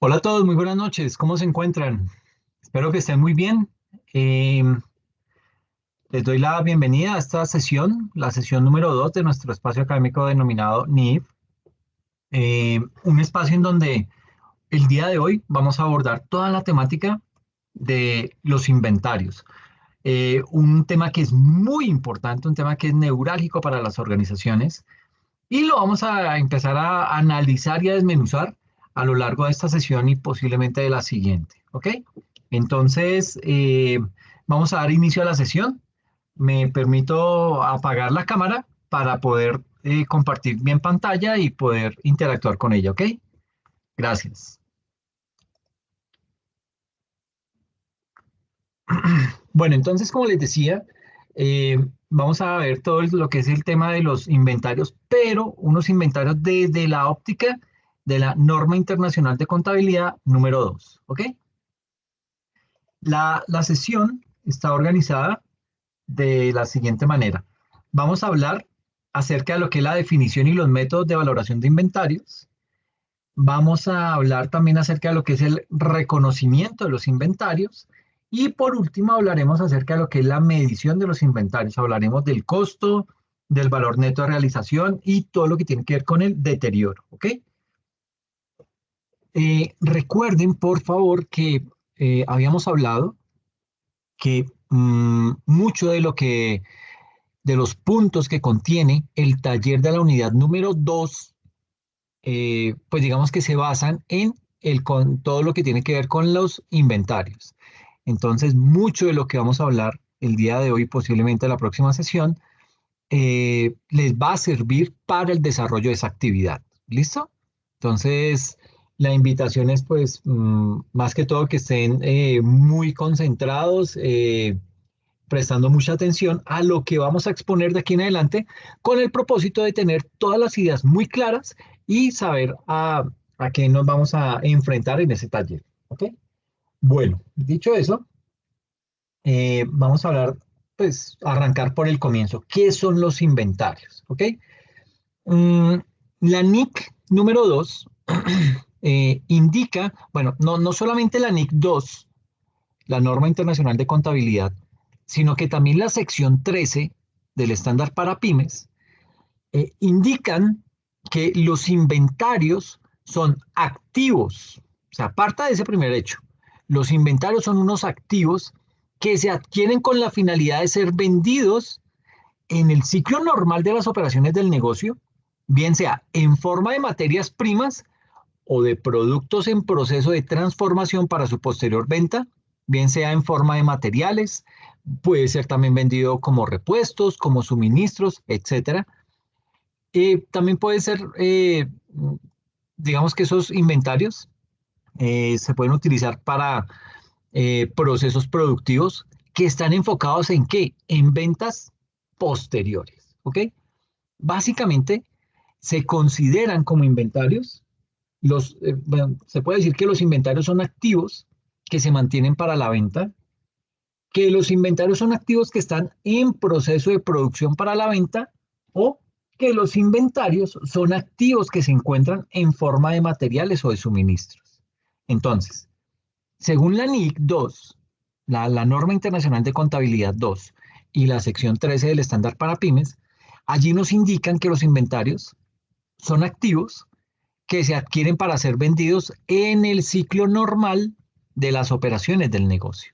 Hola a todos, muy buenas noches. ¿Cómo se encuentran? Espero que estén muy bien. Eh, Les doy la bienvenida a esta sesión, la sesión número 2 de nuestro espacio académico denominado NIF, un espacio en donde el día de hoy vamos a abordar toda la temática de los inventarios. Un tema que es muy importante, un tema que es neurálgico para las organizaciones y lo vamos a empezar a analizar y a desmenuzar a lo largo de esta sesión y posiblemente de la siguiente. ¿Ok? Entonces, vamos a dar inicio a la sesión. Me permito apagar la cámara para poder compartir bien pantalla y poder interactuar con ella. ¿Ok? Gracias. Bueno, entonces, como les decía, vamos a ver todo lo que es el tema de los inventarios, pero unos inventarios desde la óptica de la norma internacional de contabilidad número 2. ¿Ok? La sesión está organizada de la siguiente manera. Vamos a hablar acerca de lo que es la definición y los métodos de valoración de inventarios. Vamos a hablar también acerca de lo que es el reconocimiento de los inventarios. Y por último hablaremos acerca de lo que es la medición de los inventarios. Hablaremos del costo, del valor neto de realización y todo lo que tiene que ver con el deterioro. ¿Ok? Recuerden, por favor, que habíamos hablado que mucho de lo que de los puntos que contiene el taller de la unidad número 2, pues digamos que se basan en con todo lo que tiene que ver con los inventarios. Entonces, mucho de lo que vamos a hablar el día de hoy, posiblemente la próxima sesión, les va a servir para el desarrollo de esa actividad. ¿Listo? Entonces, la invitación es pues más que todo que estén muy concentrados, prestando mucha atención a lo que vamos a exponer de aquí en adelante, con el propósito de tener todas las ideas muy claras y saber a qué nos vamos a enfrentar en ese taller. ¿Ok? Bueno, dicho eso, vamos a hablar, pues, arrancar por el comienzo. ¿Qué son los inventarios? ¿Ok? Mm, la NIC número 2 indica, bueno, no solamente la NIC 2, la norma internacional de contabilidad, sino que también la sección 13 del estándar para pymes, indican que los inventarios son activos. O sea, aparta de ese primer hecho. Los inventarios son unos activos que se adquieren con la finalidad de ser vendidos en el ciclo normal de las operaciones del negocio, bien sea en forma de materias primas o de productos en proceso de transformación para su posterior venta, bien sea en forma de materiales, puede ser también vendido como repuestos, como suministros, etcétera. También puede ser, digamos que esos inventarios se pueden utilizar para procesos productivos que están enfocados en qué? En ventas posteriores, ¿ok? Básicamente se consideran como inventarios bueno, se puede decir que los inventarios son activos que se mantienen para la venta, que los inventarios son activos que están en proceso de producción para la venta o que los inventarios son activos que se encuentran en forma de materiales o de suministros. Entonces, según la NIC 2, la Norma Internacional de Contabilidad 2 y la sección 13 del estándar para pymes, allí nos indican que los inventarios son activos que se adquieren para ser vendidos en el ciclo normal de las operaciones del negocio.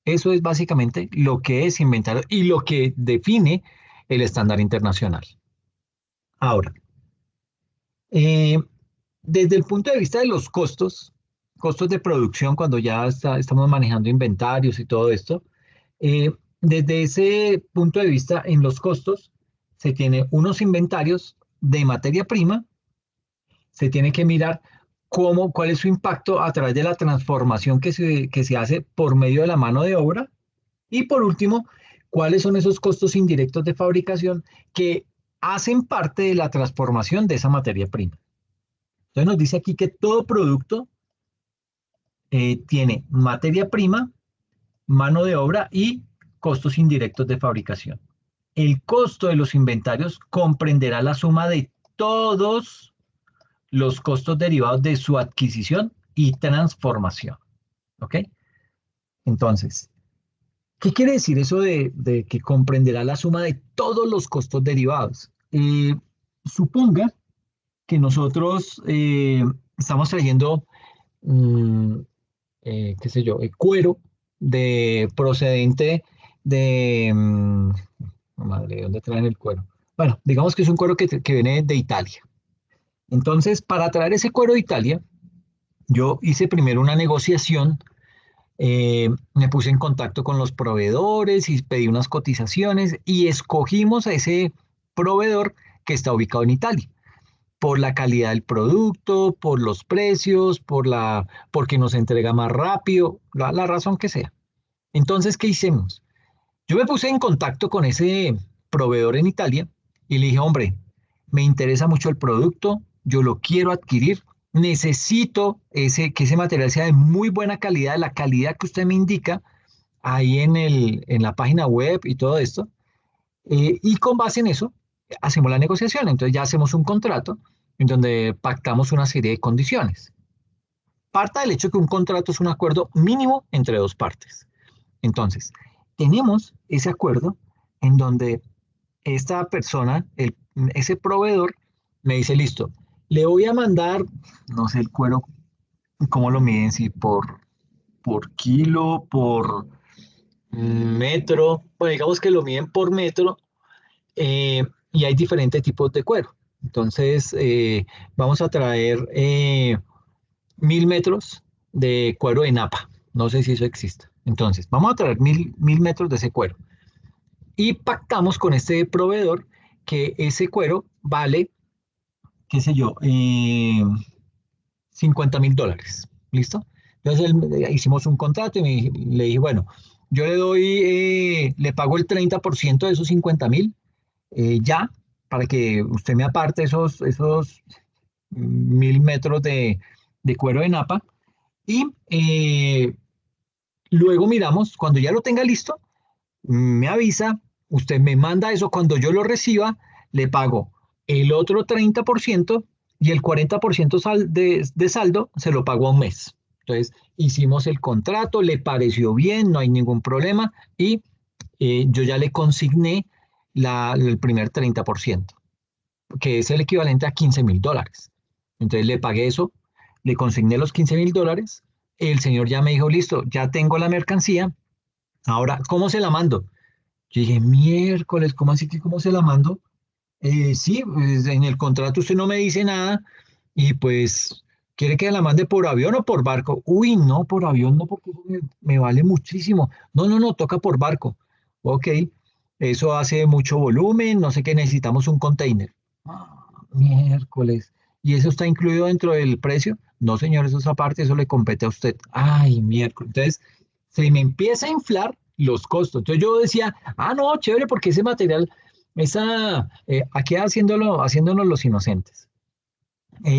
Eso es básicamente lo que es inventario y lo que define el estándar internacional. Ahora, eh, desde el punto de vista de los costos, costos de producción, cuando ya estamos manejando inventarios y todo esto, eh, desde ese punto de vista, en los costos, se tiene unos inventarios de materia prima, se tiene que mirar cuál es su impacto a través de la transformación que se hace por medio de la mano de obra. Y por último, cuáles son esos costos indirectos de fabricación que hacen parte de la transformación de esa materia prima. Entonces nos dice aquí que todo producto tiene materia prima, mano de obra y costos indirectos de fabricación. El costo de los inventarios comprenderá la suma de todos los costos derivados de su adquisición y transformación. ¿Ok? Entonces, ¿qué quiere decir eso de que comprenderá la suma de todos los costos derivados? Suponga que nosotros estamos trayendo, mm, qué sé yo, cuero procedente de, madre, ¿de dónde traen el cuero? Bueno, digamos que es un cuero que viene de Italia. Entonces, para traer ese cuero de Italia, yo hice primero una negociación, me puse en contacto con los proveedores y pedí unas cotizaciones y escogimos a ese proveedor que está ubicado en Italia por la calidad del producto, por los precios, porque nos entrega más rápido, la razón que sea. Entonces, ¿qué hicimos? Yo me puse en contacto con ese proveedor en Italia y le dije, hombre, me interesa mucho el producto, yo lo quiero adquirir, necesito que ese material sea de muy buena calidad, de la calidad que usted me indica ahí en la página web y todo esto. Y con base en eso, hacemos la negociación. Entonces ya hacemos un contrato en donde pactamos una serie de condiciones. Parta del hecho que un contrato es un acuerdo mínimo entre dos partes. Entonces, tenemos ese acuerdo en donde esta persona, ese proveedor, me dice, listo, le voy a mandar, no sé, el cuero, ¿cómo lo miden? Si por kilo, por metro, bueno, digamos que lo miden por metro, y hay diferentes tipos de cuero. Entonces, vamos a traer 1000 metros de cuero de napa. No sé si eso existe. Entonces, vamos a traer mil metros de ese cuero. Y pactamos con este proveedor que ese cuero vale, qué sé yo, $50,000. ¿Listo? Entonces hicimos un contrato y le dije, bueno, yo le pago el 30% de esos 50,000 ya, para que usted me aparte esos 1000 metros de cuero de napa. Y luego miramos, cuando ya lo tenga listo, me avisa, usted me manda eso, cuando yo lo reciba, le pago el otro 30% y el 40% de saldo se lo pago a un mes. Entonces, hicimos el contrato, le pareció bien, no hay ningún problema y yo ya le consigné el primer 30%, que es el equivalente a $15,000. Entonces le pagué eso, le consigné los $15,000, el señor ya me dijo, listo, ya tengo la mercancía, ahora, ¿cómo se la mando? Yo dije, miércoles, ¿cómo así que cómo se la mando? Sí, pues, en el contrato usted no me dice nada y pues, ¿quiere que la mande por avión o por barco? Uy, no, por avión no, porque eso me vale muchísimo. No, no, no, toca por barco. Ok, eso hace mucho volumen, no sé qué, necesitamos un container. Ah, miércoles. ¿Y eso está incluido dentro del precio? No, señor, eso es aparte, eso le compete a usted. Ay, miércoles. Entonces, se me empieza a inflar los costos. Entonces yo decía, ah, no, chévere, porque ese material, aquí haciéndonos los inocentes.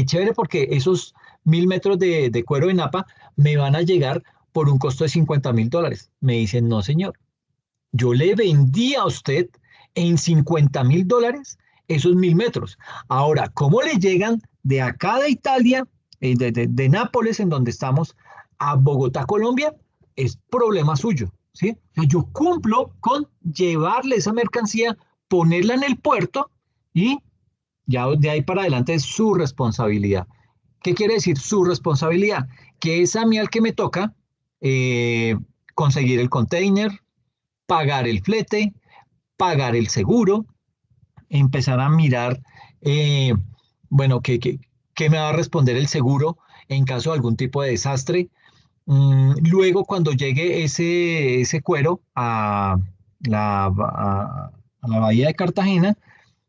Chévere porque esos 1000 metros de cuero de napa me van a llegar por un costo de $50,000. Me dicen, no, señor, yo le vendí a usted en $50,000 esos 1000 metros. Ahora, ¿cómo le llegan de acá de Italia, de Nápoles, en donde estamos, a Bogotá, Colombia? Es problema suyo, ¿sí? O sea, yo cumplo con llevarle esa mercancía, ponerla en el puerto y ya de ahí para adelante es su responsabilidad. ¿Qué quiere decir su responsabilidad? Que es a mí al que me toca eh, conseguir el container, pagar el flete, pagar el seguro, empezar a mirar, eh, bueno, qué me va a responder el seguro en caso de algún tipo de desastre. Luego, cuando llegue ese cuero a la bahía de Cartagena,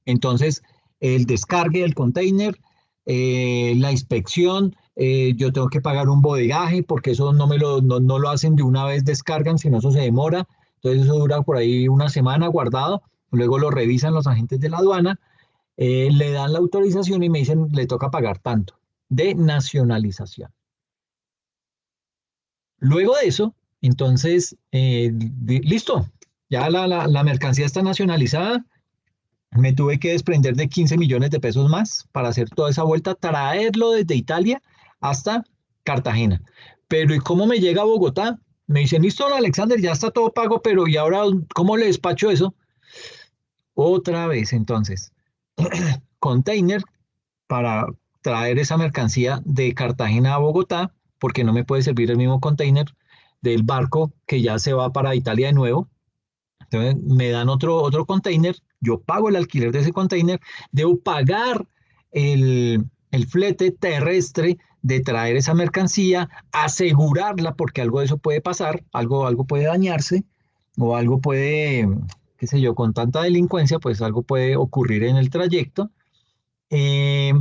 entonces el descargue del container, la inspección, yo tengo que pagar un bodegaje porque eso no lo hacen de una vez descargan, sino eso se demora. Entonces eso dura por ahí una semana guardado. Luego lo revisan los agentes de la aduana, le dan la autorización y me dicen, le toca pagar tanto de nacionalización. Luego de eso, entonces, listo, ya la mercancía está nacionalizada. Me tuve que desprender de 15 millones de pesos más para hacer toda esa vuelta, traerlo desde Italia hasta Cartagena. Pero ¿y cómo me llega a Bogotá? Me dicen, listo, don Alexander, ya está todo pago, pero ¿y ahora cómo le despacho eso? Otra vez, entonces, container para traer esa mercancía de Cartagena a Bogotá, porque no me puede servir el mismo container del barco que ya se va para Italia de nuevo. Entonces me dan otro container, yo pago el alquiler de ese container, debo pagar el flete terrestre de traer esa mercancía, asegurarla, porque algo de eso puede pasar, algo puede dañarse o algo puede, qué sé yo, con tanta delincuencia, pues algo puede ocurrir en el trayecto. Eh,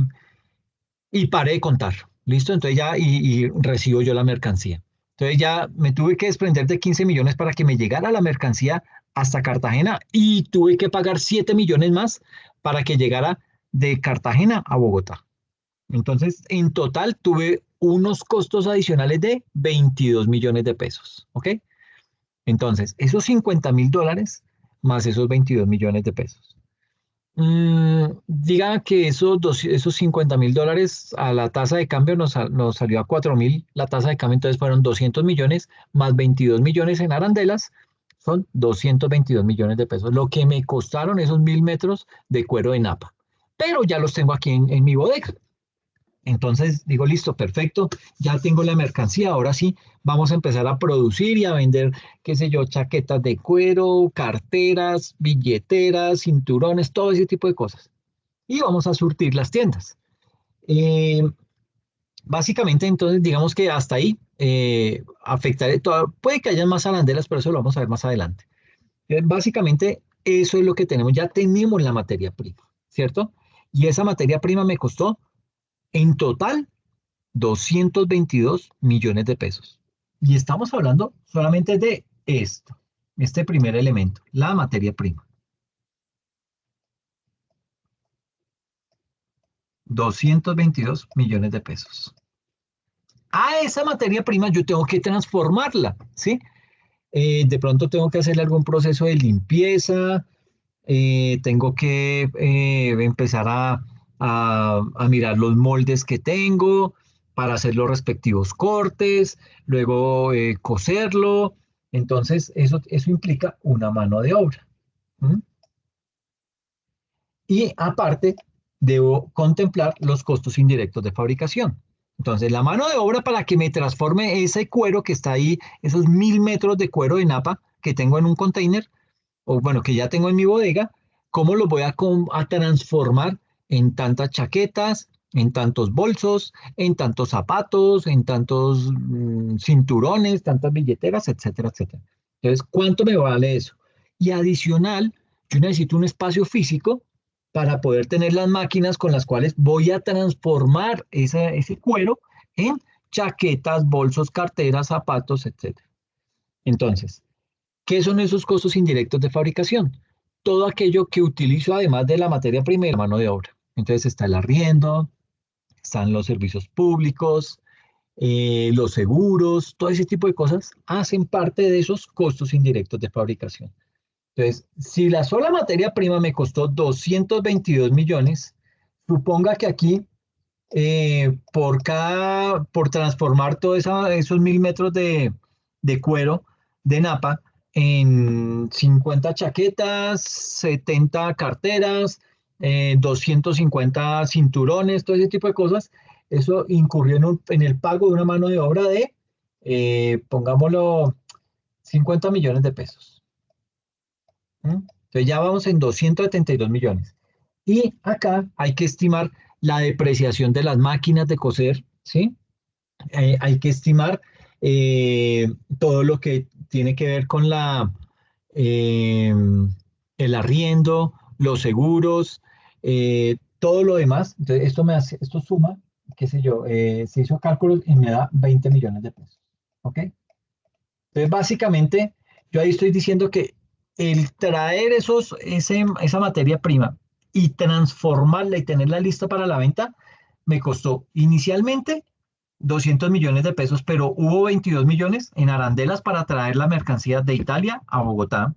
y paré de contar, ¿listo? Entonces ya, y recibo yo la mercancía. Entonces ya me tuve que desprender de 15 millones para que me llegara la mercancía hasta Cartagena y tuve que pagar 7 millones más para que llegara de Cartagena a Bogotá. Entonces, en total tuve unos costos adicionales de 22 millones de pesos, ¿ok? Entonces, esos $50.000 más esos 22 millones de pesos. Diga que esos $50.000 a la tasa de cambio nos salió a 4.000 la tasa de cambio, entonces fueron 200 millones más 22 millones en arandelas, son 222 millones de pesos, lo que me costaron esos 1.000 metros de cuero de napa, pero ya los tengo aquí en mi bodega. Entonces digo, listo, perfecto, ya tengo la mercancía, ahora sí, vamos a empezar a producir y a vender, qué sé yo, chaquetas de cuero, carteras, billeteras, cinturones, todo ese tipo de cosas. Y vamos a surtir las tiendas. Eh, Básicamente, entonces, digamos que hasta ahí afectaré todo, puede que haya más arandelas, pero eso lo vamos a ver más adelante. Básicamente, eso es lo que tenemos, ya tenemos la materia prima, ¿cierto? Y esa materia prima me costó en total 222 millones de pesos. Y estamos hablando solamente de esto, este primer elemento, la materia prima. 222 millones de pesos. A esa materia prima yo tengo que transformarla, ¿sí? De pronto tengo que hacerle algún proceso de limpieza, tengo que empezar a mirar los moldes que tengo para hacer los respectivos cortes, luego coserlo. Entonces, eso implica una mano de obra. ¿Mm? Y aparte, debo contemplar los costos indirectos de fabricación. Entonces, la mano de obra para que me transforme ese cuero que está ahí, esos 1.000 metros de cuero de napa que tengo en un container, o bueno, que ya tengo en mi bodega, ¿cómo los voy a transformar en tantas chaquetas, en tantos bolsos, en tantos zapatos, en tantos cinturones, tantas billeteras, etcétera, etcétera? Entonces, ¿cuánto me vale eso? Y adicional, yo necesito un espacio físico para poder tener las máquinas con las cuales voy a transformar ese cuero en chaquetas, bolsos, carteras, zapatos, etcétera. Entonces, ¿qué son esos costos indirectos de fabricación? Todo aquello que utilizo además de la materia prima y la mano de obra. Entonces está el arriendo, están los servicios públicos, los seguros, todo ese tipo de cosas hacen parte de esos costos indirectos de fabricación. Entonces, si la sola materia prima me costó 222 millones, suponga que aquí por transformar todos esos 1.000 metros de cuero de napa en 50 chaquetas, 70 carteras, 250 cinturones, todo ese tipo de cosas, eso incurrió en el pago de una mano de obra de, pongámoslo, 50 millones de pesos. ¿Mm? Entonces ya vamos en 272 millones. Y acá hay que estimar la depreciación de las máquinas de coser, ¿sí? Hay que estimar todo lo que tiene que ver con eh, el arriendo, los seguros, todo lo demás. Entonces, esto suma, qué sé yo, se hizo cálculos y me da 20 millones de pesos. ¿Ok? Entonces, básicamente, yo ahí estoy diciendo que el traer esa materia prima y transformarla y tenerla lista para la venta me costó inicialmente 200 millones de pesos, pero hubo 22 millones en arandelas para traer la mercancía de Italia a Bogotá.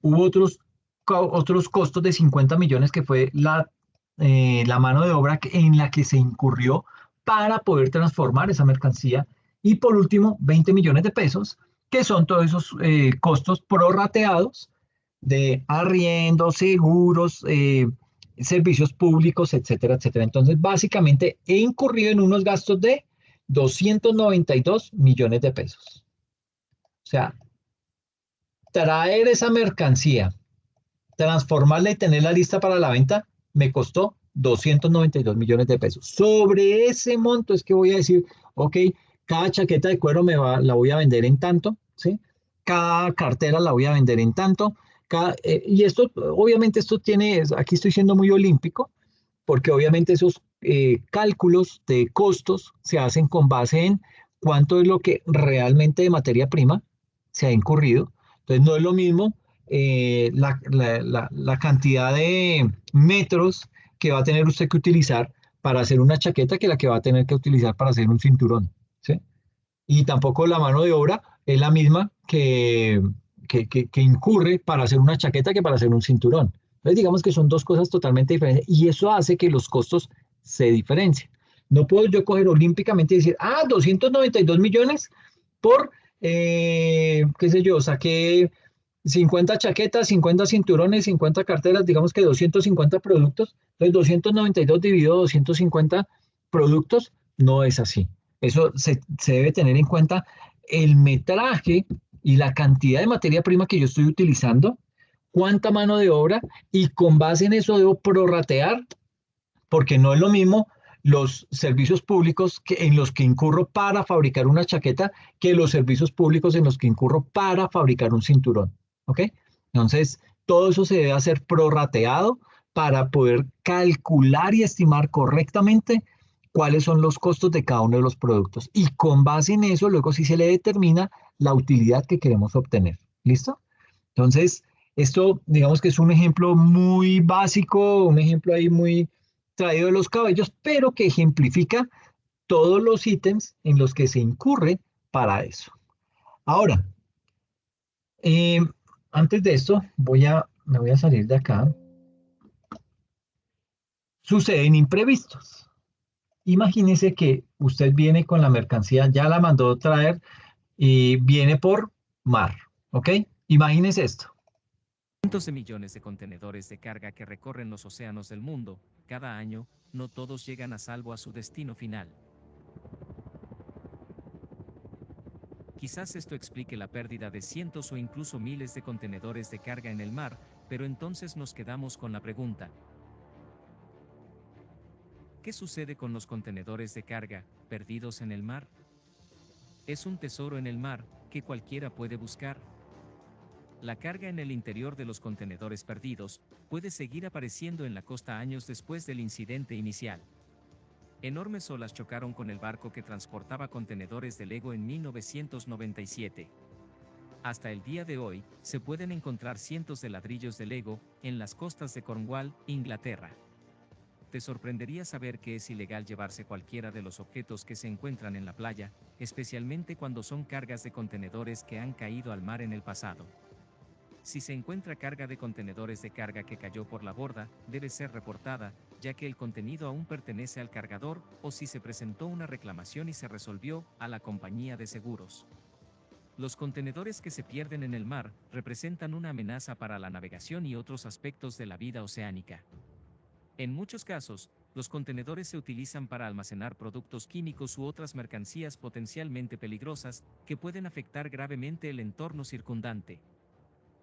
Hubo otros costos de 50 millones que fue la mano de obra en la que se incurrió para poder transformar esa mercancía. Y por último, 20 millones de pesos, que son todos esos costos prorrateados de arriendo, seguros, servicios públicos, etcétera, etcétera. Entonces, básicamente he incurrido en unos gastos de 292 millones de pesos. O sea, traer esa mercancía, transformarla y tenerla lista para la venta, me costó 292 millones de pesos. Sobre ese monto es que voy a decir, ok, cada chaqueta de cuero la voy a vender en tanto, ¿sí? Cada cartera la voy a vender en tanto. Y esto, obviamente, esto tiene, aquí estoy siendo muy olímpico, porque obviamente esos cálculos de costos se hacen con base en cuánto es lo que realmente de materia prima se ha incurrido. Entonces, no es lo mismo la cantidad de metros que va a tener usted que utilizar para hacer una chaqueta que la que va a tener que utilizar para hacer un cinturón, ¿sí? Y tampoco la mano de obra es la misma que incurre para hacer una chaqueta que para hacer un cinturón. Entonces, digamos que son dos cosas totalmente diferentes y eso hace que los costos se diferencien. No puedo yo coger olímpicamente y decir, 292 millones por, qué sé yo, saqué 50 chaquetas, 50 cinturones, 50 carteras, digamos que 250 productos. Entonces, 292 dividido 250 productos no es así. Eso se debe tener en cuenta el metraje y la cantidad de materia prima que yo estoy utilizando, cuánta mano de obra, y con base en eso debo prorratear, porque no es lo mismo los servicios públicos en los que incurro para fabricar una chaqueta que los servicios públicos en los que incurro para fabricar un cinturón. ¿Ok? Entonces, todo eso se debe hacer prorrateado para poder calcular y estimar correctamente cuáles son los costos de cada uno de los productos. Y con base en eso, luego sí se le determina la utilidad que queremos obtener. ¿Listo? Entonces, esto digamos que es un ejemplo muy básico, un ejemplo ahí muy traído de los cabellos, pero que ejemplifica todos los ítems en los que se incurre para eso. Ahora, eh, antes de esto, me voy a salir de acá. Suceden imprevistos. Imagínese que usted viene con la mercancía, ya la mandó traer y viene por mar, ¿ok? Imagínese esto. Cientos de millones de contenedores de carga que recorren los océanos del mundo, cada año, no todos llegan a salvo a su destino final. Quizás esto explique la pérdida de cientos o incluso miles de contenedores de carga en el mar, pero entonces nos quedamos con la pregunta: ¿qué sucede con los contenedores de carga, perdidos en el mar? Es un tesoro en el mar, que cualquiera puede buscar. La carga en el interior de los contenedores perdidos puede seguir apareciendo en la costa años después del incidente inicial. Enormes olas chocaron con el barco que transportaba contenedores de Lego en 1997. Hasta el día de hoy, se pueden encontrar cientos de ladrillos de Lego en las costas de Cornwall, Inglaterra. Te sorprendería saber que es ilegal llevarse cualquiera de los objetos que se encuentran en la playa, especialmente cuando son cargas de contenedores que han caído al mar en el pasado. Si se encuentra carga de contenedores de carga que cayó por la borda, debe ser reportada, ya que el contenido aún pertenece al cargador, o si se presentó una reclamación y se resolvió, a la compañía de seguros. Los contenedores que se pierden en el mar representan una amenaza para la navegación y otros aspectos de la vida oceánica. En muchos casos, los contenedores se utilizan para almacenar productos químicos u otras mercancías potencialmente peligrosas, que pueden afectar gravemente el entorno circundante.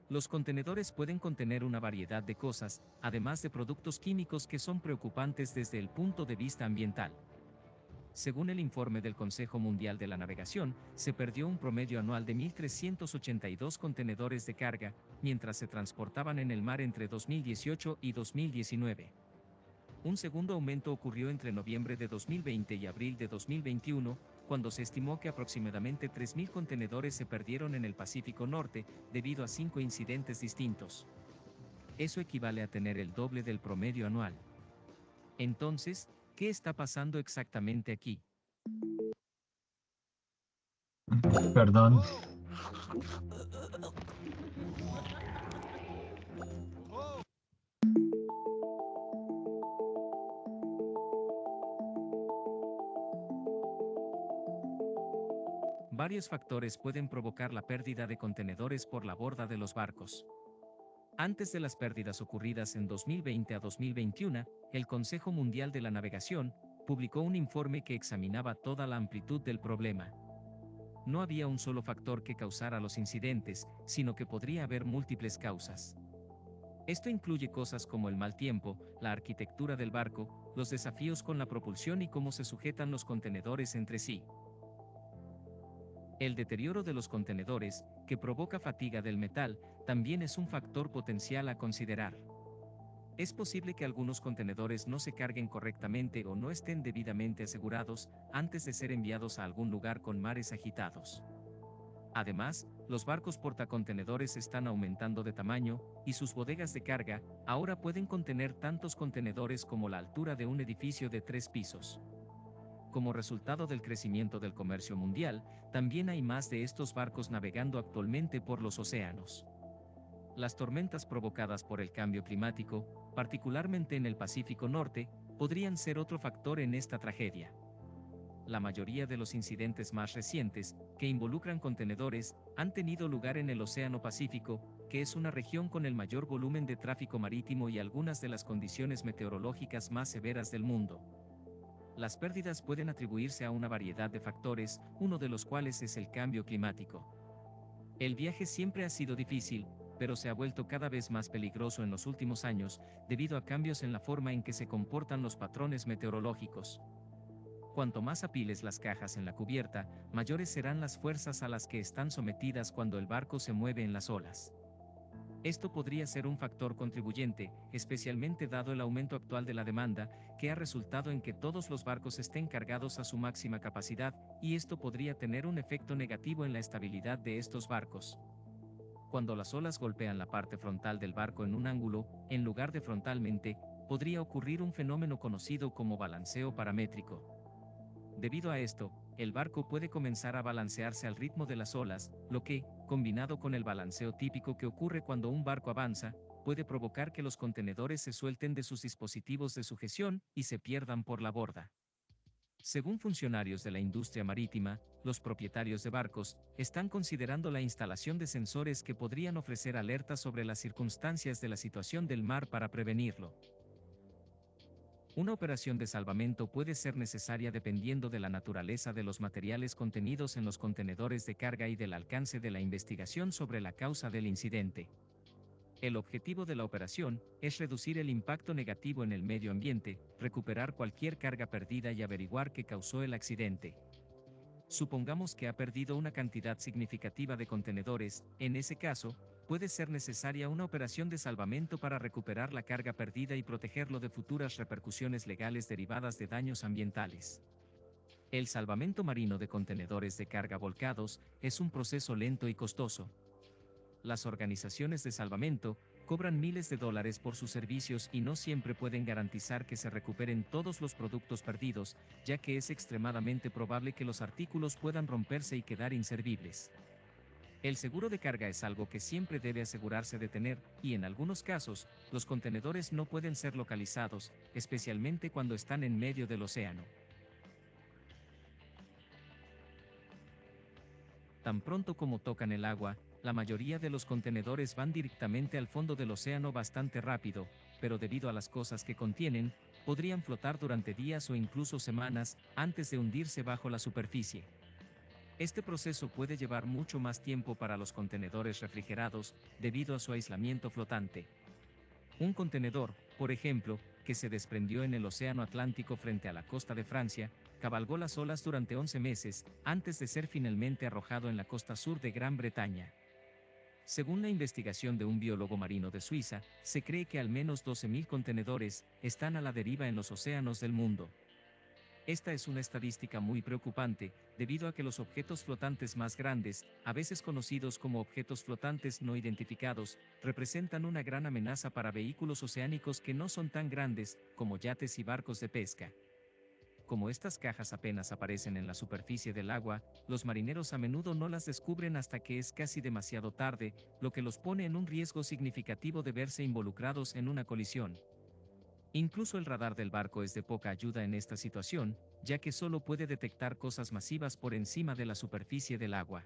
Los contenedores pueden contener una variedad de cosas, además de productos químicos que son preocupantes desde el punto de vista ambiental. Según el informe del Consejo Mundial de la Navegación, se perdió un promedio anual de 1.382 contenedores de carga, mientras se transportaban en el mar entre 2018 y 2019. Un segundo aumento ocurrió entre noviembre de 2020 y abril de 2021, cuando se estimó que aproximadamente 3.000 contenedores se perdieron en el Pacífico Norte, debido a 5 incidentes distintos. Eso equivale a tener el doble del promedio anual. Entonces, ¿qué está pasando exactamente aquí? Perdón. Varios factores pueden provocar la pérdida de contenedores por la borda de los barcos. Antes de las pérdidas ocurridas en 2020 a 2021, el Consejo Mundial de la Navegación publicó un informe que examinaba toda la amplitud del problema. No había un solo factor que causara los incidentes, sino que podría haber múltiples causas. Esto incluye cosas como el mal tiempo, la arquitectura del barco, los desafíos con la propulsión y cómo se sujetan los contenedores entre sí. El deterioro de los contenedores, que provoca fatiga del metal, también es un factor potencial a considerar. Es posible que algunos contenedores no se carguen correctamente o no estén debidamente asegurados antes de ser enviados a algún lugar con mares agitados. Además, los barcos portacontenedores están aumentando de tamaño, y sus bodegas de carga ahora pueden contener tantos contenedores como la altura de un edificio de 3 pisos. Como resultado del crecimiento del comercio mundial, también hay más de estos barcos navegando actualmente por los océanos. Las tormentas provocadas por el cambio climático, particularmente en el Pacífico Norte, podrían ser otro factor en esta tragedia. La mayoría de los incidentes más recientes, que involucran contenedores, han tenido lugar en el Océano Pacífico, que es una región con el mayor volumen de tráfico marítimo y algunas de las condiciones meteorológicas más severas del mundo. Las pérdidas pueden atribuirse a una variedad de factores, uno de los cuales es el cambio climático. El viaje siempre ha sido difícil, pero se ha vuelto cada vez más peligroso en los últimos años, debido a cambios en la forma en que se comportan los patrones meteorológicos. Cuanto más apiles las cajas en la cubierta, mayores serán las fuerzas a las que están sometidas cuando el barco se mueve en las olas. Esto podría ser un factor contribuyente, especialmente dado el aumento actual de la demanda, que ha resultado en que todos los barcos estén cargados a su máxima capacidad, y esto podría tener un efecto negativo en la estabilidad de estos barcos. Cuando las olas golpean la parte frontal del barco en un ángulo, en lugar de frontalmente, podría ocurrir un fenómeno conocido como balanceo paramétrico. Debido a esto, el barco puede comenzar a balancearse al ritmo de las olas, lo que, combinado con el balanceo típico que ocurre cuando un barco avanza, puede provocar que los contenedores se suelten de sus dispositivos de sujeción y se pierdan por la borda. Según funcionarios de la industria marítima, los propietarios de barcos están considerando la instalación de sensores que podrían ofrecer alertas sobre las circunstancias de la situación del mar para prevenirlo. Una operación de salvamento puede ser necesaria dependiendo de la naturaleza de los materiales contenidos en los contenedores de carga y del alcance de la investigación sobre la causa del incidente. El objetivo de la operación es reducir el impacto negativo en el medio ambiente, recuperar cualquier carga perdida y averiguar qué causó el accidente. Supongamos que ha perdido una cantidad significativa de contenedores, en ese caso, puede ser necesaria una operación de salvamento para recuperar la carga perdida y protegerlo de futuras repercusiones legales derivadas de daños ambientales. El salvamento marino de contenedores de carga volcados es un proceso lento y costoso. Las organizaciones de salvamento cobran miles de dólares por sus servicios y no siempre pueden garantizar que se recuperen todos los productos perdidos, ya que es extremadamente probable que los artículos puedan romperse y quedar inservibles. El seguro de carga es algo que siempre debe asegurarse de tener, y en algunos casos, los contenedores no pueden ser localizados, especialmente cuando están en medio del océano. Tan pronto como tocan el agua, la mayoría de los contenedores van directamente al fondo del océano bastante rápido, pero debido a las cosas que contienen, podrían flotar durante días o incluso semanas antes de hundirse bajo la superficie. Este proceso puede llevar mucho más tiempo para los contenedores refrigerados, debido a su aislamiento flotante. Un contenedor, por ejemplo, que se desprendió en el Océano Atlántico frente a la costa de Francia, cabalgó las olas durante 11 meses, antes de ser finalmente arrojado en la costa sur de Gran Bretaña. Según la investigación de un biólogo marino de Suiza, se cree que al menos 12.000 contenedores están a la deriva en los océanos del mundo. Esta es una estadística muy preocupante, debido a que los objetos flotantes más grandes, a veces conocidos como objetos flotantes no identificados, representan una gran amenaza para vehículos oceánicos que no son tan grandes, como yates y barcos de pesca. Como estas cajas apenas aparecen en la superficie del agua, los marineros a menudo no las descubren hasta que es casi demasiado tarde, lo que los pone en un riesgo significativo de verse involucrados en una colisión. Incluso el radar del barco es de poca ayuda en esta situación, ya que solo puede detectar cosas masivas por encima de la superficie del agua.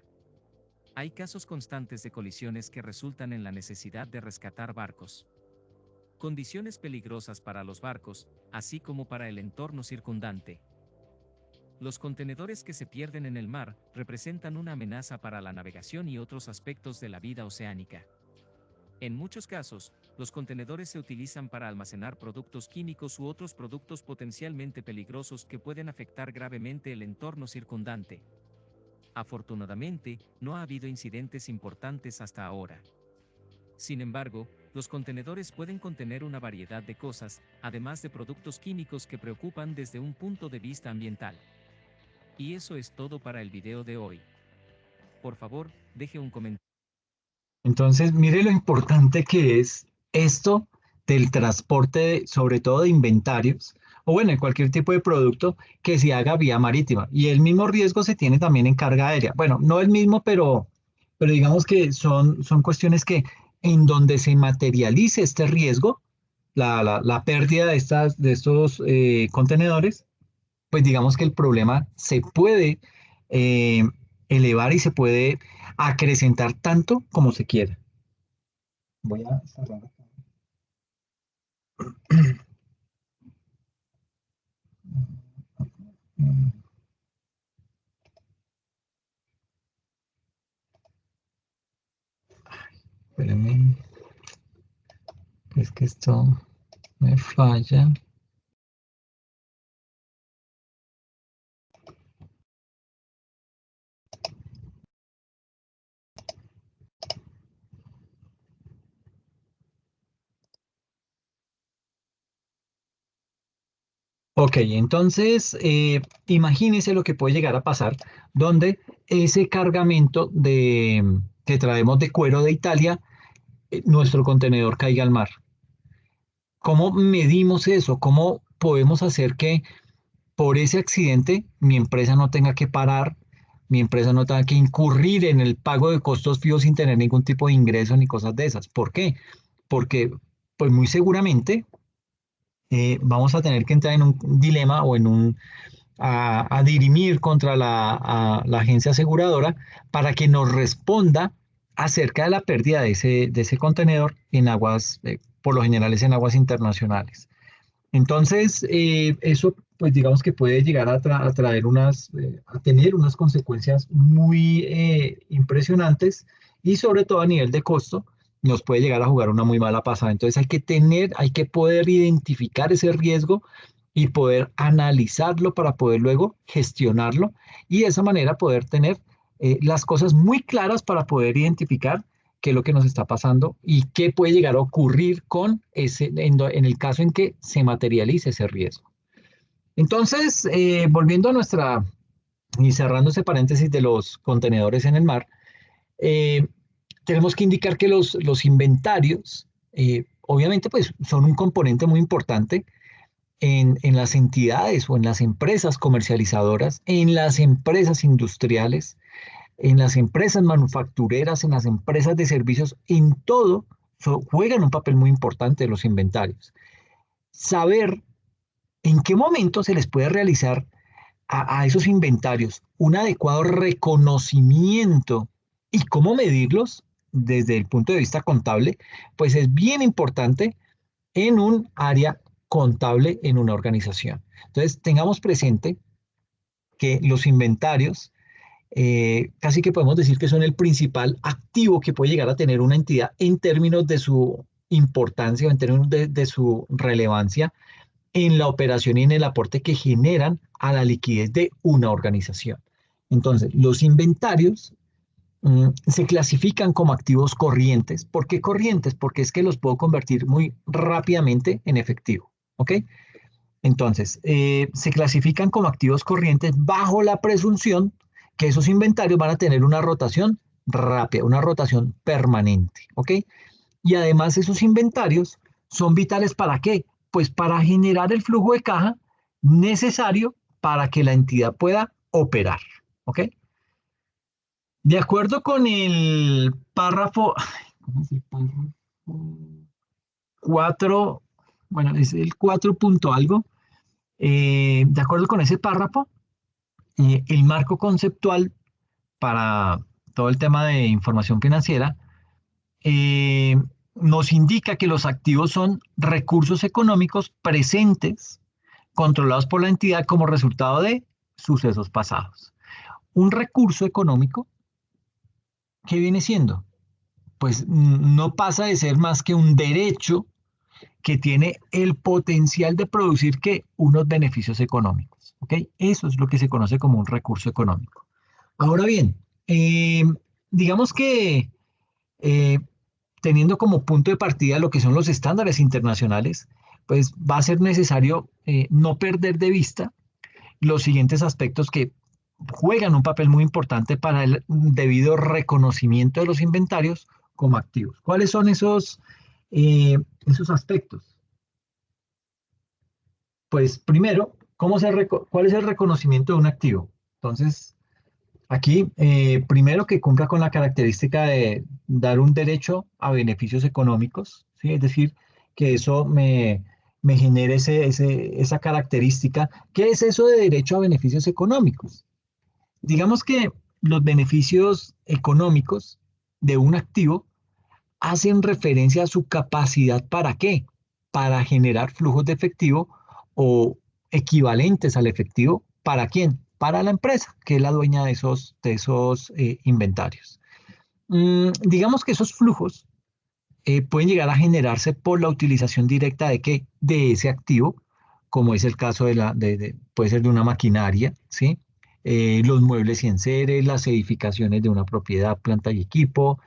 Hay casos constantes de colisiones que resultan en la necesidad de rescatar barcos. Condiciones peligrosas para los barcos, así como para el entorno circundante. Los contenedores que se pierden en el mar representan una amenaza para la navegación y otros aspectos de la vida oceánica. En muchos casos, los contenedores se utilizan para almacenar productos químicos u otros productos potencialmente peligrosos que pueden afectar gravemente el entorno circundante. Afortunadamente, no ha habido incidentes importantes hasta ahora. Sin embargo, los contenedores pueden contener una variedad de cosas, además de productos químicos que preocupan desde un punto de vista ambiental. Y eso es todo para el video de hoy. Por favor, deje un comentario. Entonces, mire lo importante que es esto del transporte, sobre todo de inventarios, o bueno, en cualquier tipo de producto que se haga vía marítima. Y el mismo riesgo se tiene también en carga aérea. Bueno, no el mismo, pero digamos que son cuestiones que en donde se materialice este riesgo, la pérdida de estos contenedores, pues digamos que el problema se puede eh, elevar y se puede acrecentar tanto como se quiera. Voy a cerrar acá. Espérenme, es que esto me falla. Ok, entonces imagínese lo que puede llegar a pasar donde ese cargamento que traemos de cuero de Italia, nuestro contenedor caiga al mar. ¿Cómo medimos eso? ¿Cómo podemos hacer que por ese accidente mi empresa no tenga que parar, mi empresa no tenga que incurrir en el pago de costos fijos sin tener ningún tipo de ingreso ni cosas de esas? ¿Por qué? Porque pues muy seguramente vamos a tener que entrar en un dilema o a dirimir contra la agencia aseguradora para que nos responda acerca de la pérdida de ese contenedor en aguas, por lo general es en aguas internacionales. Entonces, eso, pues digamos que puede llegar a traer a tener unas consecuencias muy impresionantes y sobre todo a nivel de costo, nos puede llegar a jugar una muy mala pasada. Entonces hay que poder identificar ese riesgo y poder analizarlo para poder luego gestionarlo y de esa manera poder tener las cosas muy claras para poder identificar qué es lo que nos está pasando y qué puede llegar a ocurrir con en el caso en que se materialice ese riesgo. Entonces, volviendo a y cerrando ese paréntesis de los contenedores en el mar, eh, tenemos que indicar que los inventarios, obviamente, pues son un componente muy importante en las entidades o en las empresas comercializadoras, en las empresas industriales, en las empresas manufactureras, en las empresas de servicios, en todo juegan un papel muy importante los inventarios. Saber en qué momento se les puede realizar a esos inventarios un adecuado reconocimiento y cómo medirlos desde el punto de vista contable, pues es bien importante en un área contable en una organización. Entonces, tengamos presente que los inventarios casi que podemos decir que son el principal activo que puede llegar a tener una entidad en términos de su importancia, en términos de su relevancia en la operación y en el aporte que generan a la liquidez de una organización. Entonces, los inventarios se clasifican como activos corrientes. ¿Por qué corrientes? Porque es que los puedo convertir muy rápidamente en efectivo. ¿Ok? Entonces, se clasifican como activos corrientes bajo la presunción que esos inventarios van a tener una rotación rápida, una rotación permanente, ¿ok? Y además esos inventarios son vitales ¿para qué? Pues para generar el flujo de caja necesario para que la entidad pueda operar, ¿ok? De acuerdo con el párrafo, ¿cómo es el párrafo? 4. bueno, es el 4 punto algo. De acuerdo con ese párrafo, el marco conceptual para todo el tema de información financiera eh, nos indica que los activos son recursos económicos presentes, controlados por la entidad como resultado de sucesos pasados. Un recurso económico, ¿qué viene siendo? Pues no pasa de ser más que un derecho que tiene el potencial de producir que unos beneficios económicos. ¿Ok? Eso es lo que se conoce como un recurso económico. Ahora bien, digamos que eh, teniendo como punto de partida lo que son los estándares internacionales, pues va a ser necesario no perder de vista los siguientes aspectos que juegan un papel muy importante para el debido reconocimiento de los inventarios como activos. ¿Cuáles son esos aspectos? Pues primero, ¿cuál es el reconocimiento de un activo? Entonces, aquí, primero que cumpla con la característica de dar un derecho a beneficios económicos, ¿sí? Es decir, que eso me genere esa característica. ¿Qué es eso de derecho a beneficios económicos? Digamos que los beneficios económicos de un activo hacen referencia a su capacidad ¿para qué? Para generar flujos de efectivo o equivalentes al efectivo. ¿Para quién? Para la empresa, que es la dueña de esos inventarios. Digamos que esos flujos pueden llegar a generarse por la utilización directa de qué? De ese activo, como es el caso puede ser de una maquinaria, ¿sí? Los muebles y enseres, las edificaciones de una propiedad, planta y equipo,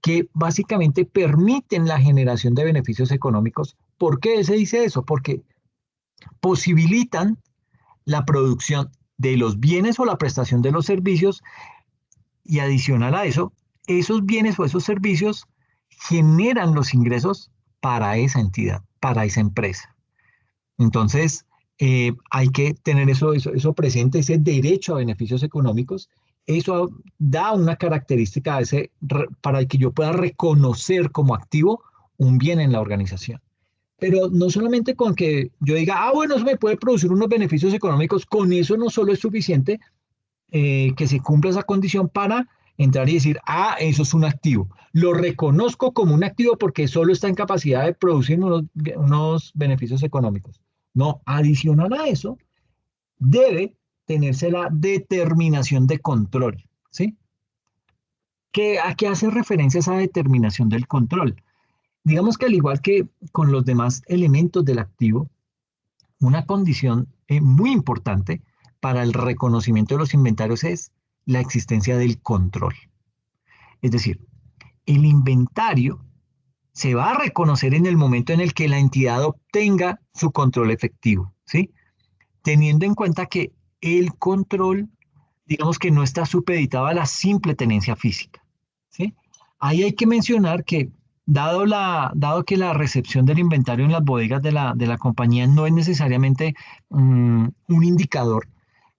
que básicamente permiten la generación de beneficios económicos. ¿Por qué se dice eso? Porque posibilitan la producción de los bienes o la prestación de los servicios y adicional a eso, esos bienes o esos servicios generan los ingresos para esa entidad, para esa empresa. Entonces, hay que tener eso presente, ese derecho a beneficios económicos. Eso da una característica para que yo pueda reconocer como activo un bien en la organización. Pero no solamente con que yo diga, bueno, eso me puede producir unos beneficios económicos, con eso no solo es suficiente que se cumpla esa condición para entrar y decir, eso es un activo. Lo reconozco como un activo porque solo está en capacidad de producir unos beneficios económicos. No, adicional a eso, debe tenerse la determinación de control, ¿sí? ¿A qué hace referencia esa determinación del control? Digamos que al igual que con los demás elementos del activo, una condición muy importante para el reconocimiento de los inventarios es la existencia del control. Es decir, el inventario se va a reconocer en el momento en el que la entidad obtenga su control efectivo, ¿sí? Teniendo en cuenta que el control, digamos que no está supeditado a la simple tenencia física, ¿sí? Ahí hay que mencionar que dado que la recepción del inventario en las bodegas de la compañía no es necesariamente un indicador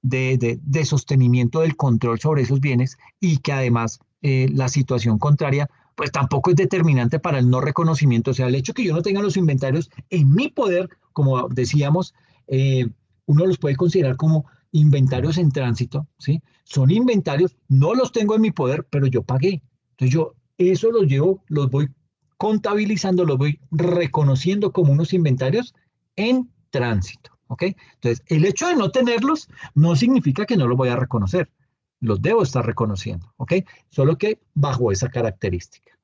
de sostenimiento del control sobre esos bienes y que además la situación contraria pues tampoco es determinante para el no reconocimiento. O sea, el hecho que yo no tenga los inventarios en mi poder, como decíamos, uno los puede considerar como inventarios en tránsito, ¿sí? Son inventarios, no los tengo en mi poder, pero yo pagué. Entonces yo eso los llevo, los voy contabilizando, los voy reconociendo como unos inventarios en tránsito, ¿ok? Entonces, el hecho de no tenerlos no significa que no los voy a reconocer. Los debo estar reconociendo, ¿ok? Solo que bajo esa característica.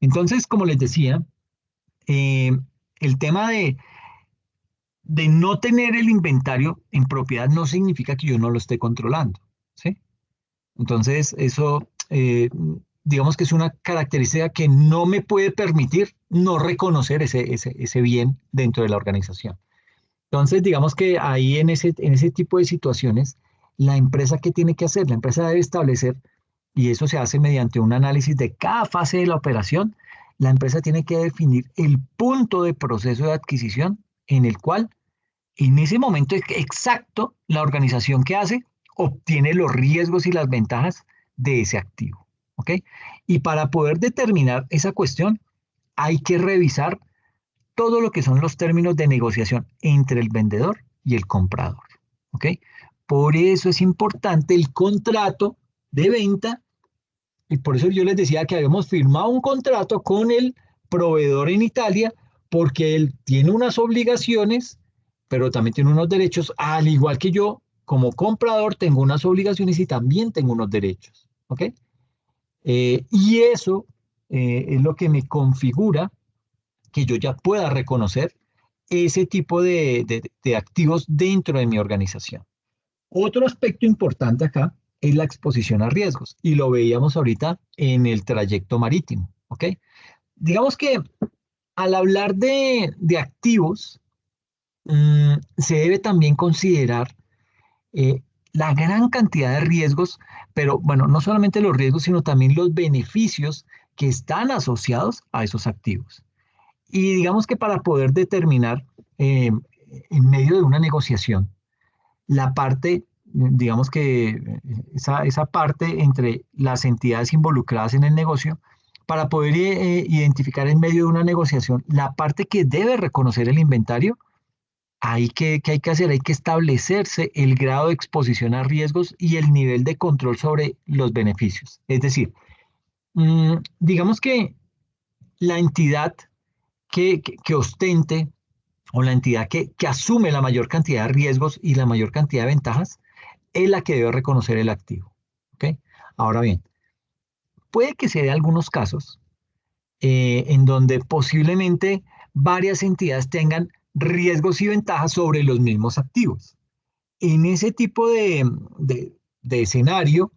Entonces, como les decía, eh, el tema de no tener el inventario en propiedad no significa que yo no lo esté controlando, ¿sí? Entonces, eso, digamos que es una característica que no me puede permitir no reconocer ese bien dentro de la organización. Entonces, digamos que ahí en ese tipo de situaciones, la empresa, ¿qué tiene que hacer? La empresa debe establecer, y eso se hace mediante un análisis de cada fase de la operación, la empresa tiene que definir el punto de proceso de adquisición en el cual, en ese momento exacto, la organización que hace obtiene los riesgos y las ventajas de ese activo. ¿Ok? Y para poder determinar esa cuestión, hay que revisar todo lo que son los términos de negociación entre el vendedor y el comprador. ¿Ok? Por eso es importante el contrato de venta y por eso yo les decía que habíamos firmado un contrato con el proveedor en Italia porque él tiene unas obligaciones, pero también tiene unos derechos, al igual que yo, como comprador, tengo unas obligaciones y también tengo unos derechos. ¿Ok? Y eso es lo que me configura que yo ya pueda reconocer ese tipo de activos dentro de mi organización. Otro aspecto importante acá es la exposición a riesgos y lo veíamos ahorita en el trayecto marítimo, ¿ok? Digamos que al hablar de activos, se debe también considerar eh, la gran cantidad de riesgos, pero bueno, no solamente los riesgos, sino también los beneficios que están asociados a esos activos. Y digamos que para poder determinar en medio de una negociación, la parte, digamos que esa parte entre las entidades involucradas en el negocio, para poder identificar en medio de una negociación la parte que debe reconocer el inventario, ¿qué hay que hacer? Hay que establecerse el grado de exposición a riesgos y el nivel de control sobre los beneficios. Es decir, digamos que la entidad que ostente o la entidad que asume la mayor cantidad de riesgos y la mayor cantidad de ventajas es la que debe reconocer el activo. ¿Ok? Ahora bien, puede que se dé algunos casos en donde posiblemente varias entidades tengan riesgos y ventajas sobre los mismos activos. En ese tipo de escenario,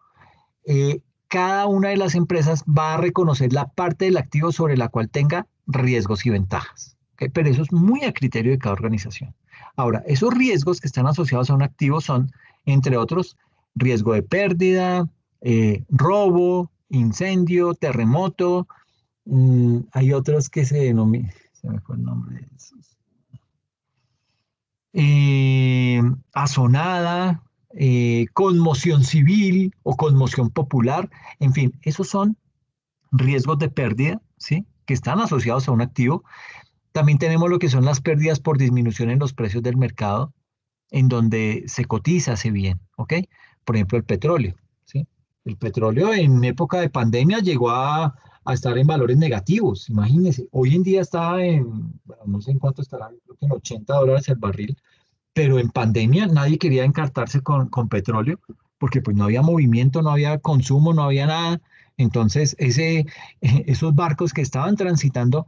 cada una de las empresas va a reconocer la parte del activo sobre la cual tenga riesgos y ventajas. ¿Ok? Pero eso es muy a criterio de cada organización. Ahora, esos riesgos que están asociados a un activo son, entre otros, riesgo de pérdida, robo, incendio, terremoto. Hay otros que se denominan, se me fue el nombre de esos. Azonada, conmoción civil o conmoción popular, en fin, esos son riesgos de pérdida, ¿sí? Que están asociados a un activo. También tenemos lo que son las pérdidas por disminución en los precios del mercado, en donde se cotiza ese bien, ¿ok? Por ejemplo, el petróleo, ¿sí? El petróleo en época de pandemia llegó a estar en valores negativos, imagínense. Hoy en día está bueno, no sé en cuánto estará, creo que en $80 el barril, pero en pandemia nadie quería encartarse con petróleo porque pues no había movimiento, no había consumo, no había nada. Entonces, esos barcos que estaban transitando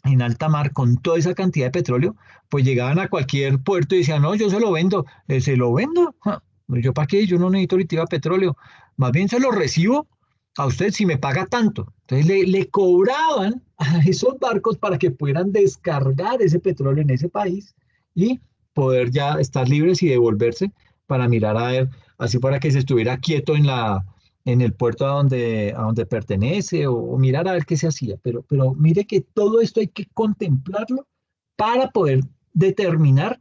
en alta mar con toda esa cantidad de petróleo, pues llegaban a cualquier puerto y decían, no, yo se lo vendo. Ja, ¿yo para qué? Yo no necesito ahorita petróleo. Más bien se lo recibo a usted si me paga tanto. Entonces le cobraban a esos barcos para que puedan descargar ese petróleo en ese país y poder ya estar libres y devolverse para mirar a ver, así para que se estuviera quieto en el puerto a donde pertenece o mirar a ver qué se hacía. Pero mire que todo esto hay que contemplarlo para poder determinar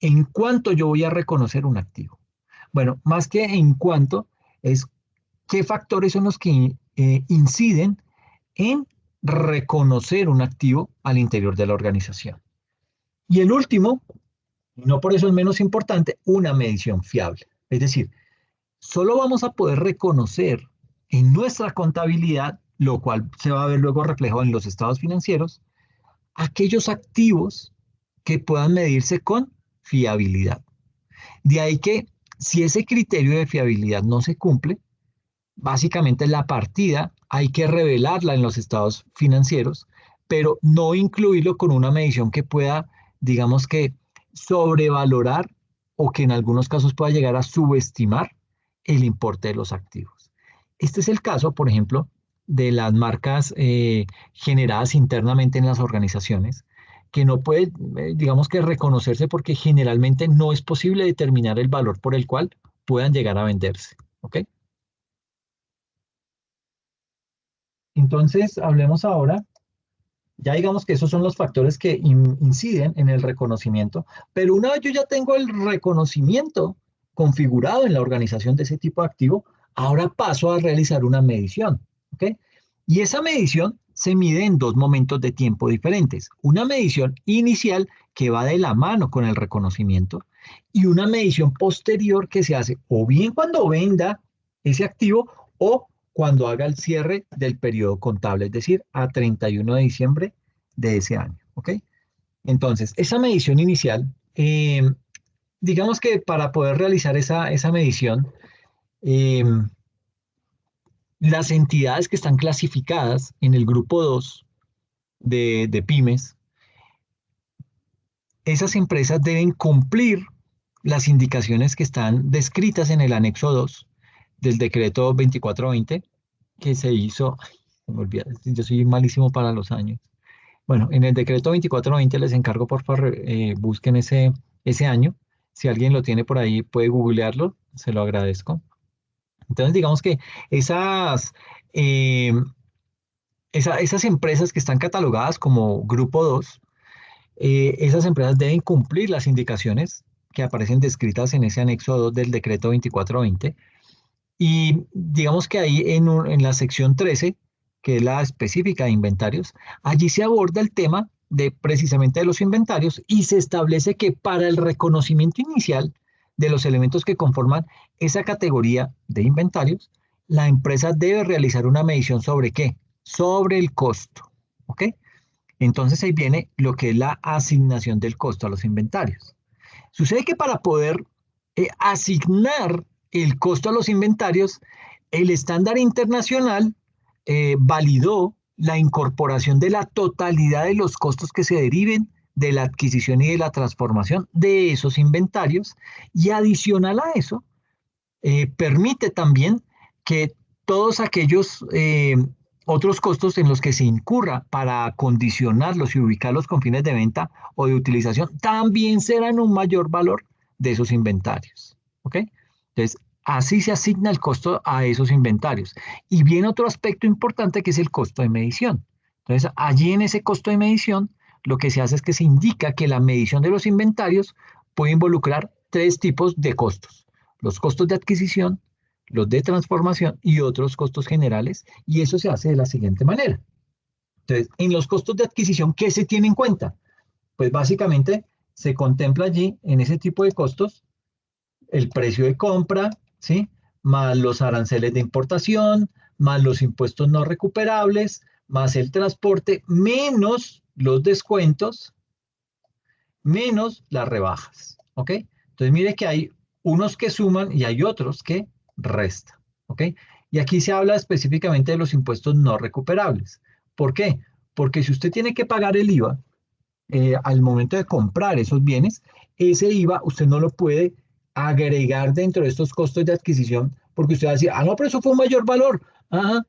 en cuánto yo voy a reconocer un activo. Bueno, más que en cuánto, es qué factores son los que inciden en reconocer un activo al interior de la organización. Y el último, no por eso es menos importante, una medición fiable. Es decir, solo vamos a poder reconocer en nuestra contabilidad, lo cual se va a ver luego reflejado en los estados financieros, aquellos activos que puedan medirse con fiabilidad. De ahí que si ese criterio de fiabilidad no se cumple, básicamente la partida hay que revelarla en los estados financieros, pero no incluirlo con una medición que pueda, digamos que, sobrevalorar o que en algunos casos pueda llegar a subestimar el importe de los activos. Este es el caso, por ejemplo, de las marcas generadas internamente en las organizaciones, que no puede, digamos que reconocerse porque generalmente no es posible determinar el valor por el cual puedan llegar a venderse. ¿Ok? Entonces, hablemos ahora, ya digamos que esos son los factores que inciden en el reconocimiento, pero una vez yo ya tengo el reconocimiento configurado en la organización de ese tipo de activo, ahora paso a realizar una medición, ¿ok? Y esa medición se mide en dos momentos de tiempo diferentes. Una medición inicial que va de la mano con el reconocimiento y una medición posterior que se hace o bien cuando venda ese activo o cuando haga el cierre del periodo contable, es decir, a 31 de diciembre de ese año. ¿Ok? Entonces, esa medición inicial, digamos que para poder realizar esa medición, eh, las entidades que están clasificadas en el grupo 2 de pymes, esas empresas deben cumplir las indicaciones que están descritas en el anexo 2 del decreto 2420 que se hizo, ay, se me olvida, yo soy malísimo para los años. Bueno, en el decreto 2420 les encargo, por favor, busquen ese año. Si alguien lo tiene por ahí, puede googlearlo, se lo agradezco. Entonces, digamos que esas, eh, esas empresas que están catalogadas como Grupo 2, esas empresas deben cumplir las indicaciones que aparecen descritas en ese anexo 2 del decreto 2420. Y digamos que ahí en la sección 13, que es la específica de inventarios, allí se aborda el tema de precisamente de los inventarios y se establece que para el reconocimiento inicial de los elementos que conforman esa categoría de inventarios, la empresa debe realizar una medición sobre qué, sobre el costo. ¿Ok? Entonces ahí viene lo que es la asignación del costo a los inventarios. Sucede que para poder asignar el costo a los inventarios, el estándar internacional validó la incorporación de la totalidad de los costos que se deriven de la adquisición y de la transformación de esos inventarios y adicional a eso, permite también que todos aquellos otros costos en los que se incurra para acondicionarlos y ubicarlos con fines de venta o de utilización también serán un mayor valor de esos inventarios. ¿Ok? Entonces, así se asigna el costo a esos inventarios. Y viene otro aspecto importante que es el costo de medición. Entonces, allí en ese costo de medición, lo que se hace es que se indica que la medición de los inventarios puede involucrar tres tipos de costos: los costos de adquisición, los de transformación y otros costos generales, y eso se hace de la siguiente manera. Entonces, en los costos de adquisición, ¿qué se tiene en cuenta? Pues básicamente se contempla allí, en ese tipo de costos, el precio de compra, ¿sí? Más los aranceles de importación, más los impuestos no recuperables, más el transporte, menos los descuentos, menos las rebajas, ¿ok? Entonces mire que hay unos que suman y hay otros que restan, ¿ok? Y aquí se habla específicamente de los impuestos no recuperables. ¿Por qué? Porque si usted tiene que pagar el IVA al momento de comprar esos bienes, ese IVA usted no lo puede agregar dentro de estos costos de adquisición porque usted va a decir, ah, no, pero eso fue un mayor valor. Ajá,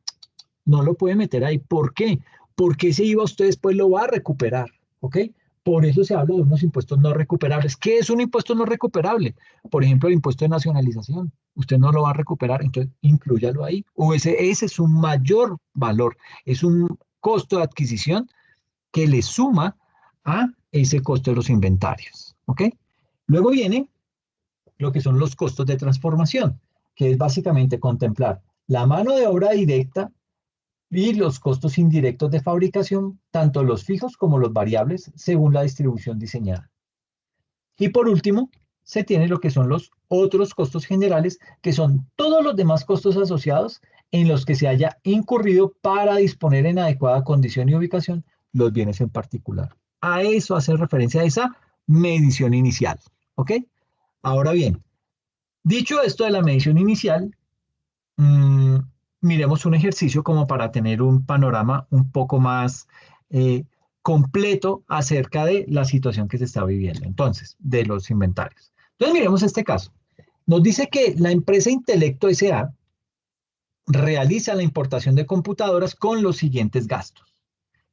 no lo puede meter ahí. ¿Por qué? Porque ese IVA usted después lo va a recuperar, ¿ok? Por eso se habla de unos impuestos no recuperables. ¿Qué es un impuesto no recuperable? Por ejemplo, el impuesto de nacionalización. Usted no lo va a recuperar, entonces inclúyalo ahí. O ese es un mayor valor, es un costo de adquisición que le suma a ese costo de los inventarios, ¿ok? Luego viene lo que son los costos de transformación, que es básicamente contemplar la mano de obra directa y los costos indirectos de fabricación, tanto los fijos como los variables, según la distribución diseñada. Y por último, se tiene lo que son los otros costos generales, que son todos los demás costos asociados en los que se haya incurrido para disponer en adecuada condición y ubicación los bienes en particular. A eso hace referencia a esa medición inicial. ¿Ok? Ahora bien, dicho esto de la medición inicial, mmm, miremos un ejercicio como para tener un panorama un poco más eh, completo acerca de la situación que se está viviendo, entonces, de los inventarios. Entonces, miremos este caso. Nos dice que la empresa Intelecto S.A. realiza la importación de computadoras con los siguientes gastos.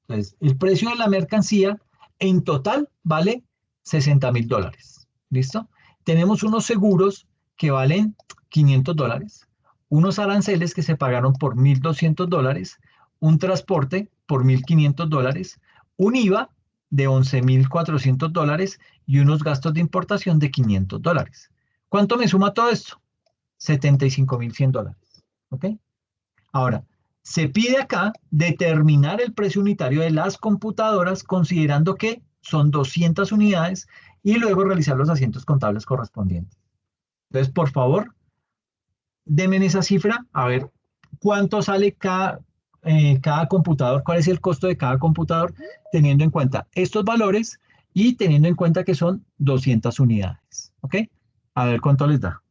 Entonces, el precio de la mercancía en total vale $60,000. ¿Listo? Tenemos unos seguros que valen $500, unos aranceles que se pagaron por $1,200, un transporte por $1,500, un IVA de $11,400 y unos gastos de importación de $500. ¿Cuánto me suma todo esto? $75,100. ¿Ok? Ahora, Se pide acá determinar el precio unitario de las computadoras considerando que son 200 unidades y luego realizar los asientos contables correspondientes. Entonces, por favor, denme esa cifra, a ver cuánto sale cada computador, cuál es el costo de cada computador, teniendo en cuenta estos valores y teniendo en cuenta que son 200 unidades. ¿Ok? A ver cuánto les da.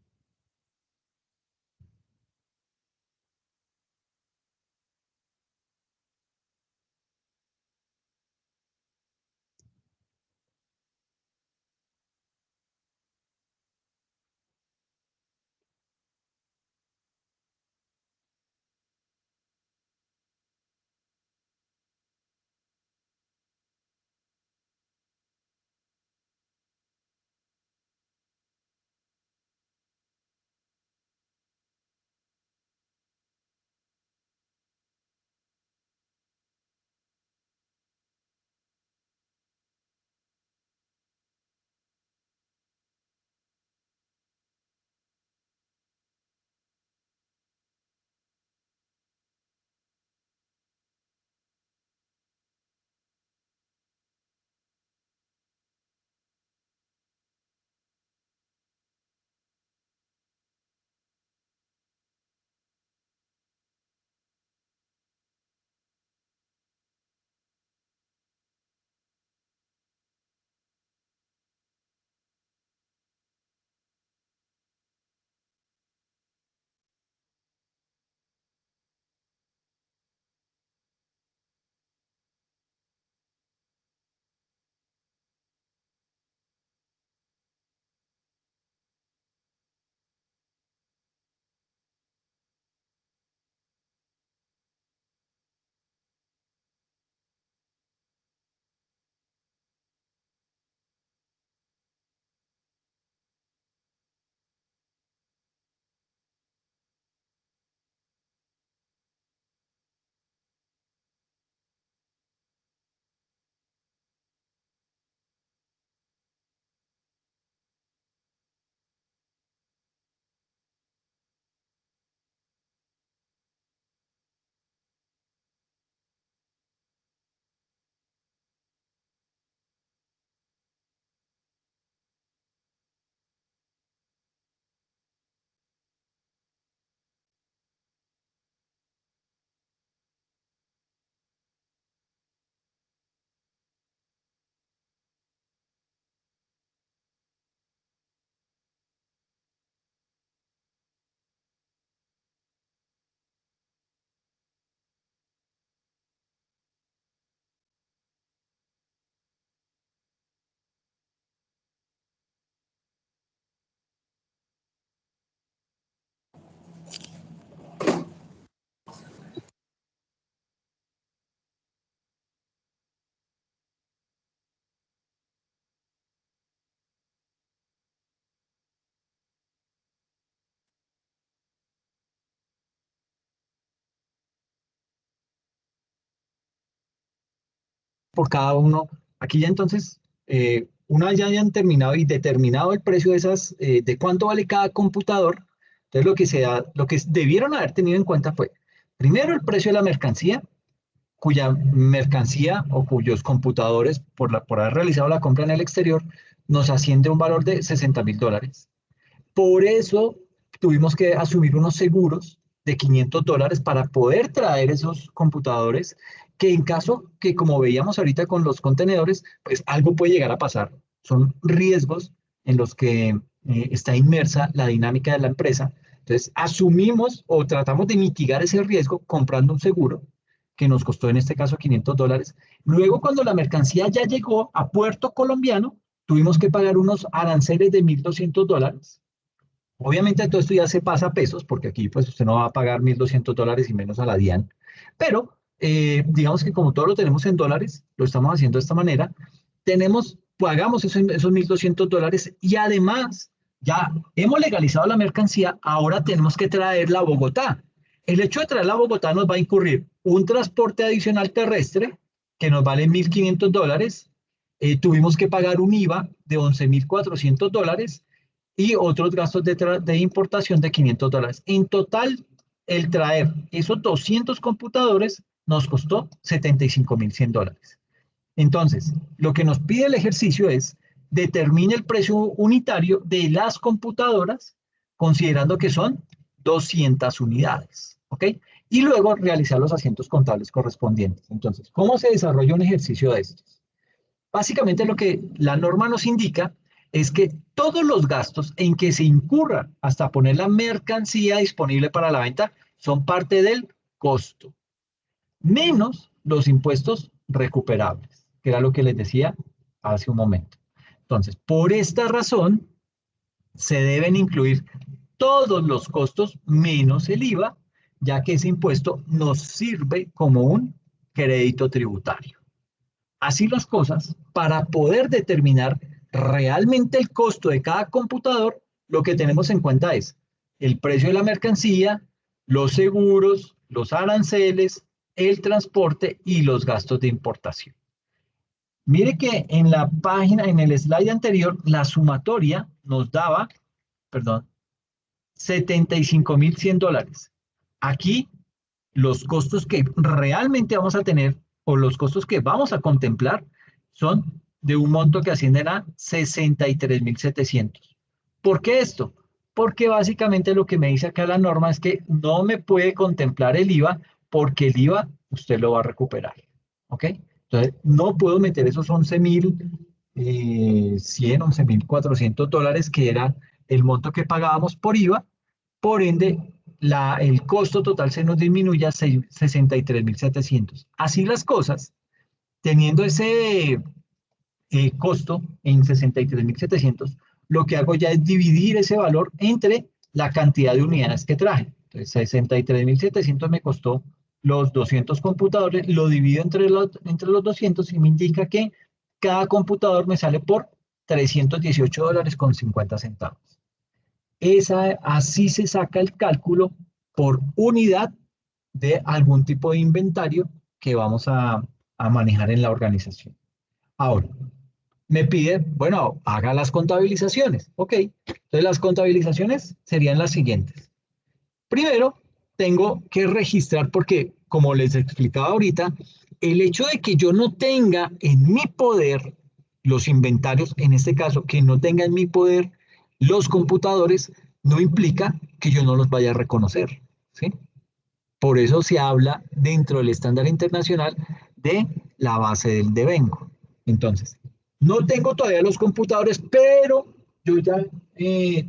Por cada uno. Aquí ya entonces, una vez ya hayan terminado y determinado el precio de esas, de cuánto vale cada computador, entonces lo que debieron haber tenido en cuenta fue, primero el precio de la mercancía, cuya mercancía o cuyos computadores, por haber realizado la compra en el exterior, nos asciende a un valor de $60,000. Por eso tuvimos que asumir unos seguros de $500 para poder traer esos computadores que en caso que, como veíamos ahorita con los contenedores, pues algo puede llegar a pasar. Son riesgos en los que está inmersa la dinámica de la empresa. Entonces, asumimos o tratamos de mitigar ese riesgo comprando un seguro que nos costó en este caso $500. Luego, cuando la mercancía ya llegó a puerto colombiano, tuvimos que pagar unos aranceles de $1,200. Obviamente todo esto ya se pasa a pesos, porque aquí pues usted no va a pagar $1,200 y menos a la DIAN, pero digamos que como todo lo tenemos en dólares, lo estamos haciendo de esta manera, pagamos esos $1,200 y además ya hemos legalizado la mercancía, ahora tenemos que traerla a Bogotá. El hecho de traerla a Bogotá nos va a incurrir un transporte adicional terrestre que nos vale $1,500, tuvimos que pagar un IVA de $11,400 y otros gastos de importación de $500. En total, el traer esos 200 computadores nos costó $75.100. Entonces, lo que nos pide el ejercicio es determine el precio unitario de las computadoras, considerando que son 200 unidades, ¿ok? Y luego realizar los asientos contables correspondientes. Entonces, ¿cómo se desarrolla un ejercicio de estos? Básicamente lo que la norma nos indica es que todos los gastos en que se incurra hasta poner la mercancía disponible para la venta son parte del costo, menos los impuestos recuperables, que era lo que les decía hace un momento. Entonces, por esta razón, se deben incluir todos los costos menos el IVA, ya que ese impuesto nos sirve como un crédito tributario. Así las cosas, para poder determinar realmente el costo de cada computador, lo que tenemos en cuenta es el precio de la mercancía, los seguros, los aranceles, el transporte y los gastos de importación. Mire que en la página, en el slide anterior, la sumatoria nos daba, perdón, $75.100. Aquí, los costos que realmente vamos a tener o los costos que vamos a contemplar son de un monto que ascienden a 63.700. ¿Por qué esto? Porque básicamente lo que me dice acá la norma es que no me puede contemplar el IVA porque el IVA usted lo va a recuperar. ¿Ok? Entonces, no puedo meter esos 11.100, $11.400 que era el monto que pagábamos por IVA. Por ende, el costo total se nos disminuye a 63.700. Así las cosas, teniendo ese costo en 63.700, lo que hago ya es dividir ese valor entre la cantidad de unidades que traje. Entonces, 63.700 me costó los 200 computadores, lo divido entre los 200 y me indica que cada computador me sale por $318.50. Así se saca el cálculo por unidad de algún tipo de inventario que vamos a manejar en la organización. Ahora, me pide, bueno, haga las contabilizaciones. Ok, entonces las contabilizaciones serían las siguientes. Primero, tengo que registrar porque, como les explicaba ahorita, el hecho de que yo no tenga en mi poder los inventarios, en este caso, que no tenga en mi poder los computadores, no implica que yo no los vaya a reconocer, ¿sí? Por eso se habla dentro del estándar internacional de la base del devengo. Entonces, no tengo todavía los computadores, pero yo ya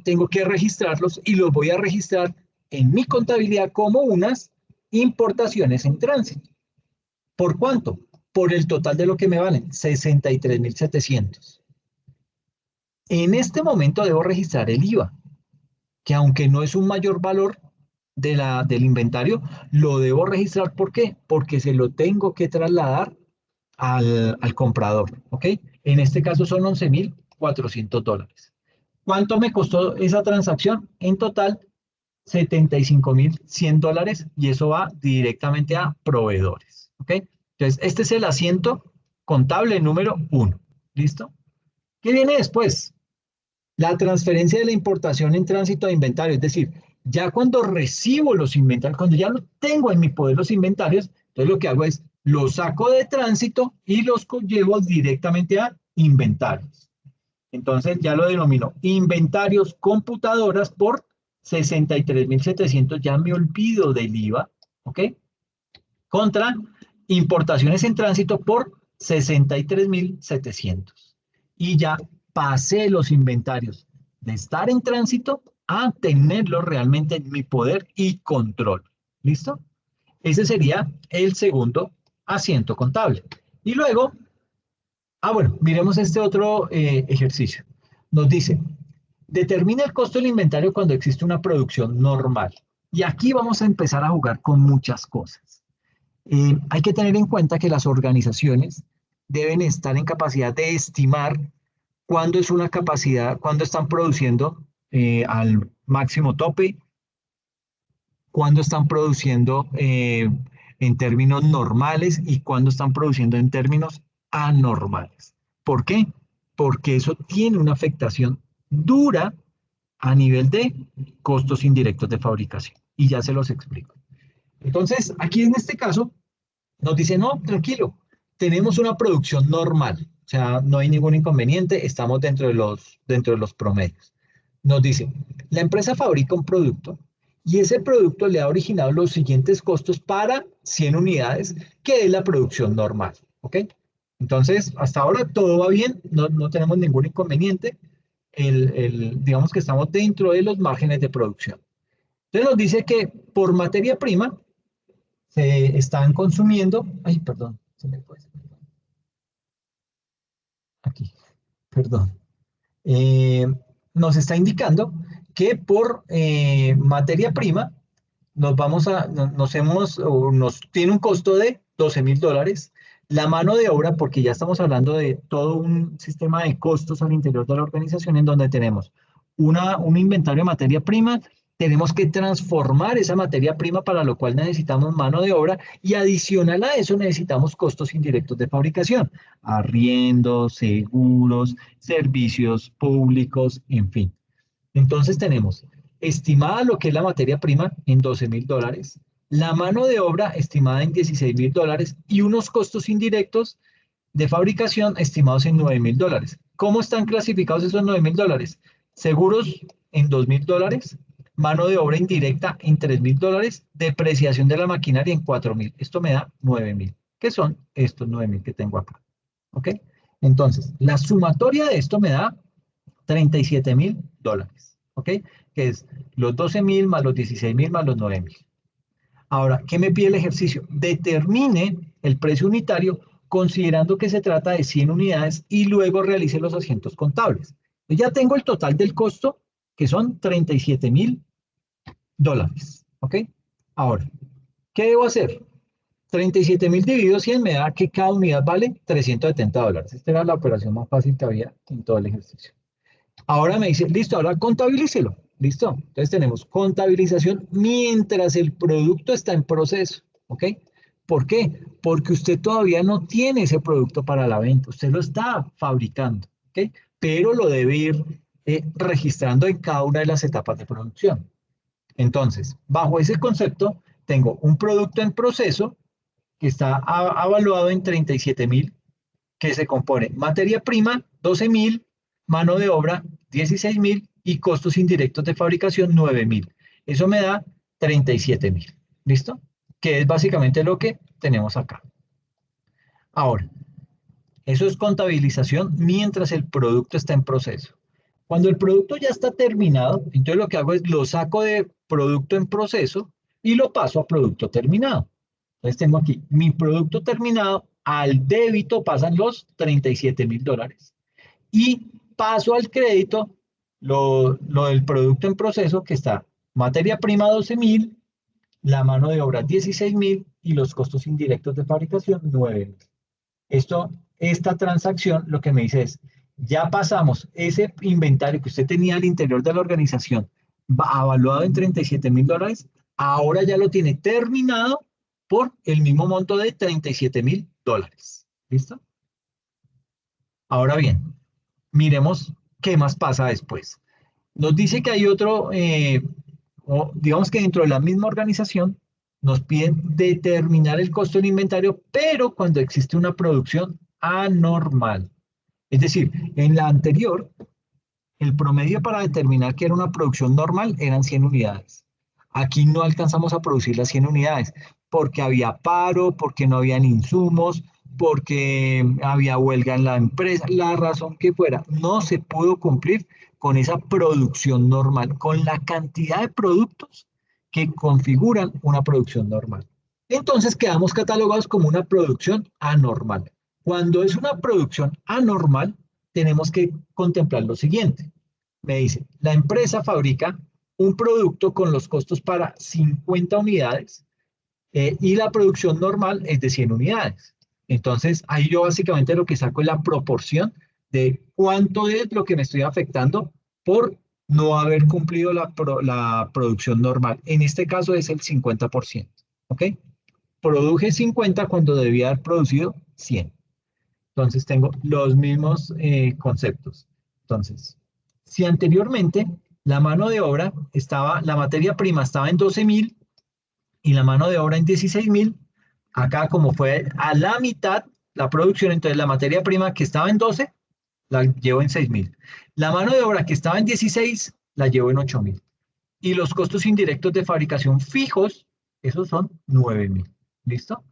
tengo que registrarlos y los voy a registrar en mi contabilidad como unas importaciones en tránsito. ¿Por cuánto? Por el total de lo que me valen, 63.700. En este momento debo registrar el IVA, que aunque no es un mayor valor del inventario, lo debo registrar. ¿Por qué? Porque se lo tengo que trasladar al comprador, ¿ok? En este caso son $11.400. ¿Cuánto me costó esa transacción? En total, $75.100 y eso va directamente a proveedores, ¿ok? Entonces, este es el asiento contable número 1, ¿listo? ¿Qué viene después? La transferencia de la importación en tránsito de inventario, es decir, ya cuando recibo los inventarios, cuando ya no tengo en mi poder los inventarios, entonces lo que hago es los saco de tránsito y los llevo directamente a inventarios. Entonces ya lo denomino inventarios computadoras por 63.700, ya me olvido del IVA, ¿ok? Contra importaciones en tránsito por 63.700. Y ya pasé los inventarios de estar en tránsito a tenerlos realmente en mi poder y control. ¿Listo? Ese sería el segundo asiento contable. Y luego, bueno, miremos este otro ejercicio. Nos dice, determina el costo del inventario cuando existe una producción normal. Y aquí vamos a empezar a jugar con muchas cosas. Hay que tener en cuenta que las organizaciones deben estar en capacidad de estimar cuándo es una capacidad, cuándo están produciendo al máximo tope, cuándo están produciendo en términos normales y cuándo están produciendo en términos anormales. ¿Por qué? Porque eso tiene una afectación dura a nivel de costos indirectos de fabricación. y ya se los explico. Entonces, aquí en este caso, nos dice, no, tranquilo, tenemos una producción normal, o sea, no hay ningún inconveniente, estamos dentro de los promedios. Nos dice, la empresa fabrica un producto y ese producto le ha originado los siguientes costos para 100 unidades, que es la producción normal, ¿ok? Entonces, hasta ahora todo va bien, no tenemos ningún inconveniente, digamos que estamos dentro de los márgenes de producción. Entonces nos dice que por materia prima se están consumiendo, ay, perdón, se me fue, aquí, perdón. Eh, Nos está indicando que por materia prima nos tiene un costo de $12,000. La mano de obra, porque ya estamos hablando de todo un sistema de costos al interior de la organización en donde tenemos un inventario de materia prima, tenemos que transformar esa materia prima para lo cual necesitamos mano de obra y adicional a eso necesitamos costos indirectos de fabricación, arriendos, seguros, servicios públicos, en fin. Entonces tenemos estimada lo que es la materia prima en $12,000, la mano de obra estimada en $16,000 y unos costos indirectos de fabricación estimados en $9,000. ¿Cómo están clasificados esos $9,000? Seguros en $2,000, mano de obra indirecta en $3,000, depreciación de la maquinaria en $4,000. Esto me da $9,000, que son estos $9,000 que tengo acá. ¿Ok? Entonces, la sumatoria de esto me da $37,000. ¿Ok? Que es los 12,000 más los 16,000 más los 9,000. Ahora, ¿qué me pide el ejercicio? Determine el precio unitario considerando que se trata de 100 unidades y luego realice los asientos contables. Ya tengo el total del costo, que son $37,000. ¿Ok? Ahora, ¿qué debo hacer? 37,000 dividido 100 me da que cada unidad vale $370. Esta era la operación más fácil que había en todo el ejercicio. Ahora me dice, listo, ahora contabilícelo. Listo. Entonces tenemos contabilización mientras el producto está en proceso. ¿Ok? ¿Por qué? Porque usted todavía no tiene ese producto para la venta. Usted lo está fabricando. ¿Ok? Pero lo debe ir registrando en cada una de las etapas de producción. Entonces, bajo ese concepto, tengo un producto en proceso que está avaluado en 37,000, que se compone materia prima, 12,000, mano de obra, 16,000 y costos indirectos de fabricación, 9,000. Eso me da 37,000. ¿Listo? Que es básicamente lo que tenemos acá. Ahora, eso es contabilización mientras el producto está en proceso. Cuando el producto ya está terminado, entonces lo que hago es lo saco de producto en proceso y lo paso a producto terminado. Entonces tengo aquí mi producto terminado, al débito pasan los $37,000 y paso al crédito lo del producto en proceso que está materia prima 12,000, la mano de obra 16,000 y los costos indirectos de fabricación 9,000. Esta transacción lo que me dice es, ya pasamos ese inventario que usted tenía al interior de la organización, avaluado en $37,000, ahora ya lo tiene terminado por el mismo monto de $37,000. ¿Listo? Ahora bien, miremos qué más pasa después. Nos dice que hay otro, digamos que dentro de la misma organización, nos piden determinar el costo del inventario, pero cuando existe una producción anormal. Es decir, en la anterior, el promedio para determinar que era una producción normal eran 100 unidades. Aquí no alcanzamos a producir las 100 unidades porque había paro, porque no habían insumos, porque había huelga en la empresa, la razón que fuera, no se pudo cumplir con esa producción normal, con la cantidad de productos que configuran una producción normal. Entonces quedamos catalogados como una producción anormal. Cuando es una producción anormal, tenemos que contemplar lo siguiente. Me dice, la empresa fabrica un producto con los costos para 50 unidades y la producción normal es de 100 unidades. Entonces, ahí yo básicamente lo que saco es la proporción de cuánto es lo que me estoy afectando por no haber cumplido la producción normal. En este caso es el 50%. ¿Ok? Produje 50 cuando debía haber producido 100. Entonces tengo los mismos conceptos. Entonces, si anteriormente La mano de obra la materia prima estaba en 12.000 y la mano de obra en 16.000. Acá como fue a la mitad la producción, entonces la materia prima que estaba en 12 la llevo en 6.000. La mano de obra que estaba en 16 la llevo en 8.000. Y los costos indirectos de fabricación fijos, esos son 9.000. ¿Listo?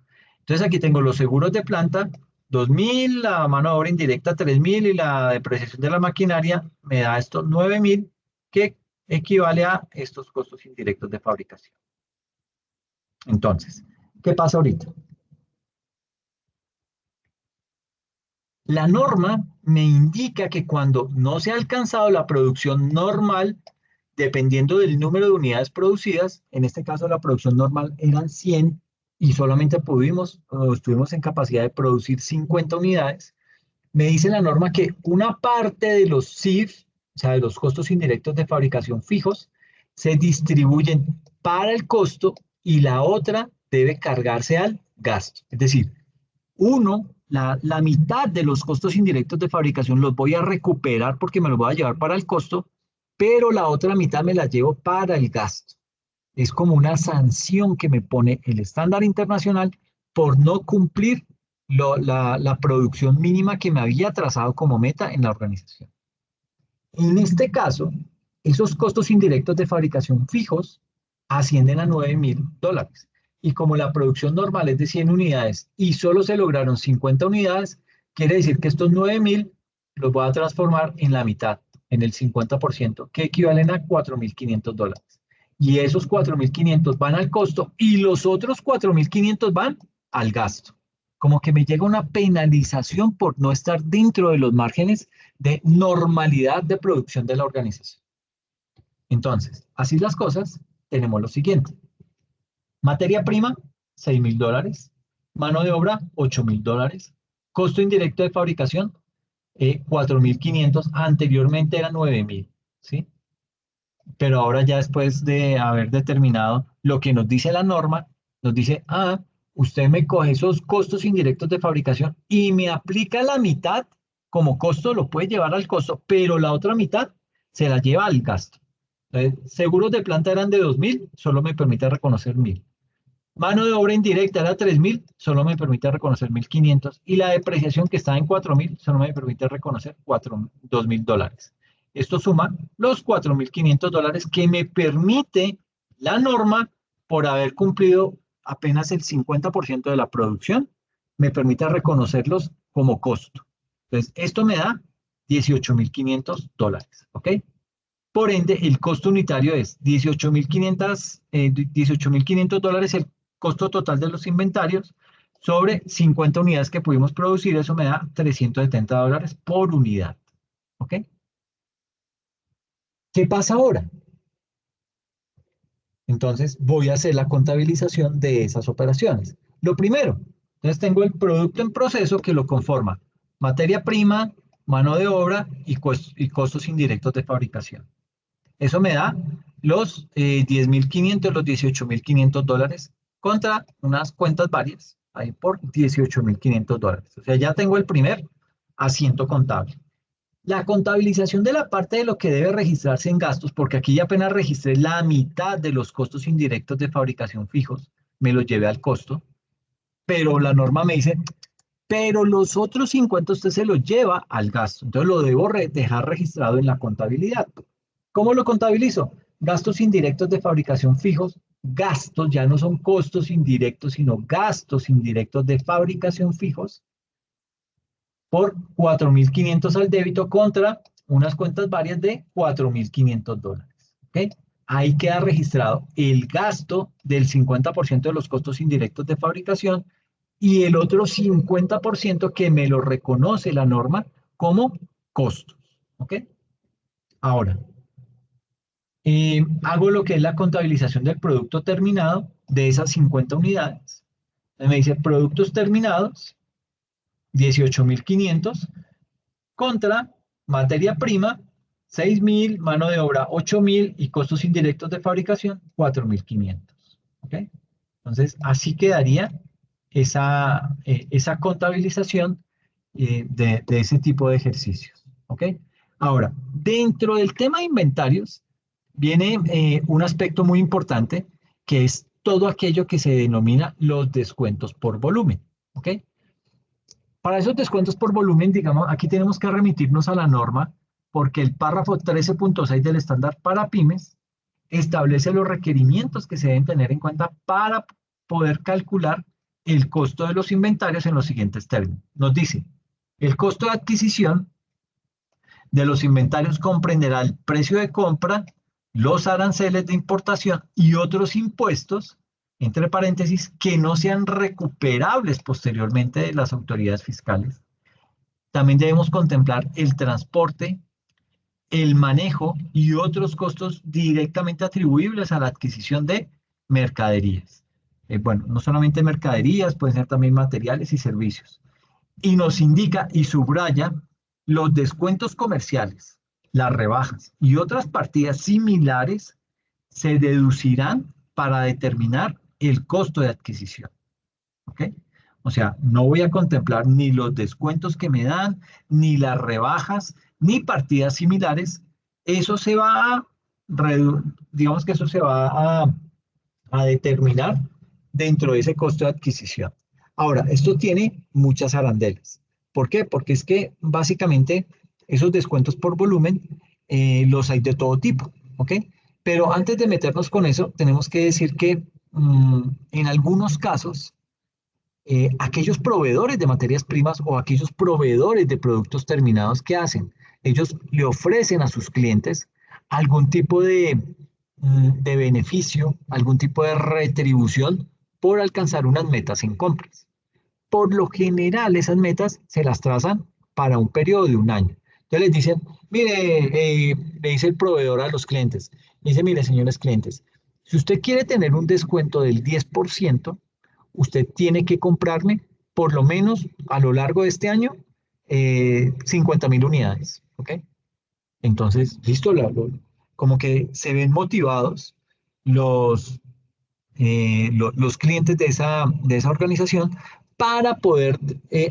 Entonces aquí tengo los seguros de planta, 2.000, la mano de obra indirecta 3.000 y la depreciación de la maquinaria me da estos 9.000 que equivale a estos costos indirectos de fabricación. Entonces, ¿qué pasa ahorita? La norma me indica que cuando no se ha alcanzado la producción normal, dependiendo del número de unidades producidas, en este caso la producción normal eran 100 y solamente estuvimos en capacidad de producir 50 unidades, me dice la norma que una parte de los CIF, o sea, de los costos indirectos de fabricación fijos, se distribuyen para el costo y la otra debe cargarse al gasto. Es decir, la mitad de los costos indirectos de fabricación los voy a recuperar porque me los voy a llevar para el costo, pero la otra mitad me la llevo para el gasto. Es como una sanción que me pone el estándar internacional por no cumplir la producción mínima que me había trazado como meta en la organización. En este caso, esos costos indirectos de fabricación fijos ascienden a $9.000. Y como la producción normal es de 100 unidades y solo se lograron 50 unidades, quiere decir que estos 9.000 los voy a transformar en la mitad, en el 50%, que equivalen a $4.500. Y esos 4.500 van al costo y los otros 4.500 van al gasto. Como que me llega una penalización por no estar dentro de los márgenes de normalidad de producción de la organización. Entonces, así las cosas, tenemos lo siguiente. Materia prima, $6.000. Mano de obra, $8.000. Costo indirecto de fabricación, 4.500. Anteriormente era 9.000, ¿sí? Pero ahora ya después de haber determinado lo que nos dice la norma, nos dice, usted me coge esos costos indirectos de fabricación y me aplica la mitad como costo, lo puede llevar al costo, pero la otra mitad se la lleva al gasto. Entonces, seguros de planta eran de 2.000, solo me permite reconocer 1.000. Mano de obra indirecta era 3.000, solo me permite reconocer 1.500. Y la depreciación que está en 4.000, solo me permite reconocer $2.000. Esto suma los $4.500 que me permite la norma por haber cumplido apenas el 50% de la producción, me permite reconocerlos como costo. Entonces, esto me da $18.500, ¿ok? Por ende, el costo unitario es $18.500 el costo total de los inventarios sobre 50 unidades que pudimos producir. Eso me da $370 por unidad. ¿Ok? ¿Qué pasa ahora? Entonces, voy a hacer la contabilización de esas operaciones. Lo primero, entonces tengo el producto en proceso que lo conforma materia prima, mano de obra y costos indirectos de fabricación. Eso me da los 10.500, los $18.500 contra unas cuentas varias, ahí por $18.500. O sea, ya tengo el primer asiento contable. La contabilización de la parte de lo que debe registrarse en gastos, porque aquí ya apenas registré la mitad de los costos indirectos de fabricación fijos, me los llevé al costo, pero la norma me dice, pero los otros 50 usted se los lleva al gasto, entonces lo debo dejar registrado en la contabilidad. ¿Cómo lo contabilizo? Gastos indirectos de fabricación fijos, gastos ya no son costos indirectos, sino gastos indirectos de fabricación fijos por 4.500 al débito contra unas cuentas varias de $4.500. ¿Ok? Ahí queda registrado el gasto del 50% de los costos indirectos de fabricación y el otro 50% que me lo reconoce la norma como costos. ¿Ok? Ahora, hago lo que es la contabilización del producto terminado de esas 50 unidades. Me dice productos terminados, 18.500 contra materia prima, 6.000, mano de obra, 8.000 y costos indirectos de fabricación, 4.500. ¿Ok? Entonces, así quedaría esa contabilización de ese tipo de ejercicios. ¿Ok? Ahora, dentro del tema de inventarios, viene un aspecto muy importante que es todo aquello que se denomina los descuentos por volumen. ¿Ok? Para esos descuentos por volumen, digamos, aquí tenemos que remitirnos a la norma porque el párrafo 13.6 del estándar para pymes establece los requerimientos que se deben tener en cuenta para poder calcular el costo de los inventarios en los siguientes términos. Nos dice, el costo de adquisición de los inventarios comprenderá el precio de compra, los aranceles de importación y otros impuestos, entre paréntesis, que no sean recuperables posteriormente de las autoridades fiscales. También debemos contemplar el transporte, el manejo y otros costos directamente atribuibles a la adquisición de mercaderías. Bueno, no solamente mercaderías, pueden ser también materiales y servicios. Y nos indica y subraya los descuentos comerciales, las rebajas y otras partidas similares se deducirán para determinar el costo de adquisición. ¿Ok? O sea, no voy a contemplar ni los descuentos que me dan, ni las rebajas, ni partidas similares. Eso se va a, digamos que eso se va a determinar dentro de ese costo de adquisición. Ahora, esto tiene muchas arandelas. ¿Por qué? Porque es que básicamente esos descuentos por volumen los hay de todo tipo, ¿ok? Pero antes de meternos con eso, tenemos que decir que en algunos casos, aquellos proveedores de materias primas o aquellos proveedores de productos terminados, ¿qué hacen? Ellos le ofrecen a sus clientes algún tipo de beneficio, algún tipo de retribución por alcanzar unas metas en compras. Por lo general, esas metas se las trazan para un periodo de un año. Entonces les dicen, mire, le dice el proveedor a los clientes, dice, mire, señores clientes, si usted quiere tener un descuento del 10%, usted tiene que comprarme por lo menos a lo largo de este año 50.000 unidades. ¿Ok? Entonces, listo, como que se ven motivados los, los clientes de esa organización para poder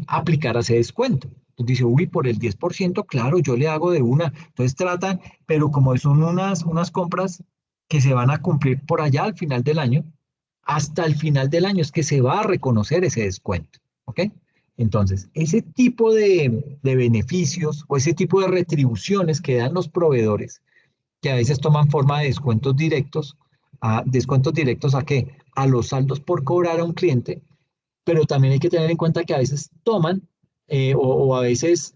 aplicar ese descuento. Entonces dice, uy, por el 10%, claro, yo le hago de una. Entonces tratan, pero como son unas compras que se van a cumplir por allá al final del año, hasta el final del año es que se va a reconocer ese descuento. ¿Ok? Entonces, ese tipo de beneficios o ese tipo de retribuciones que dan los proveedores, que a veces toman forma de descuentos directos ¿a qué? A los saldos por cobrar a un cliente, pero también hay que tener en cuenta que a veces toman o a veces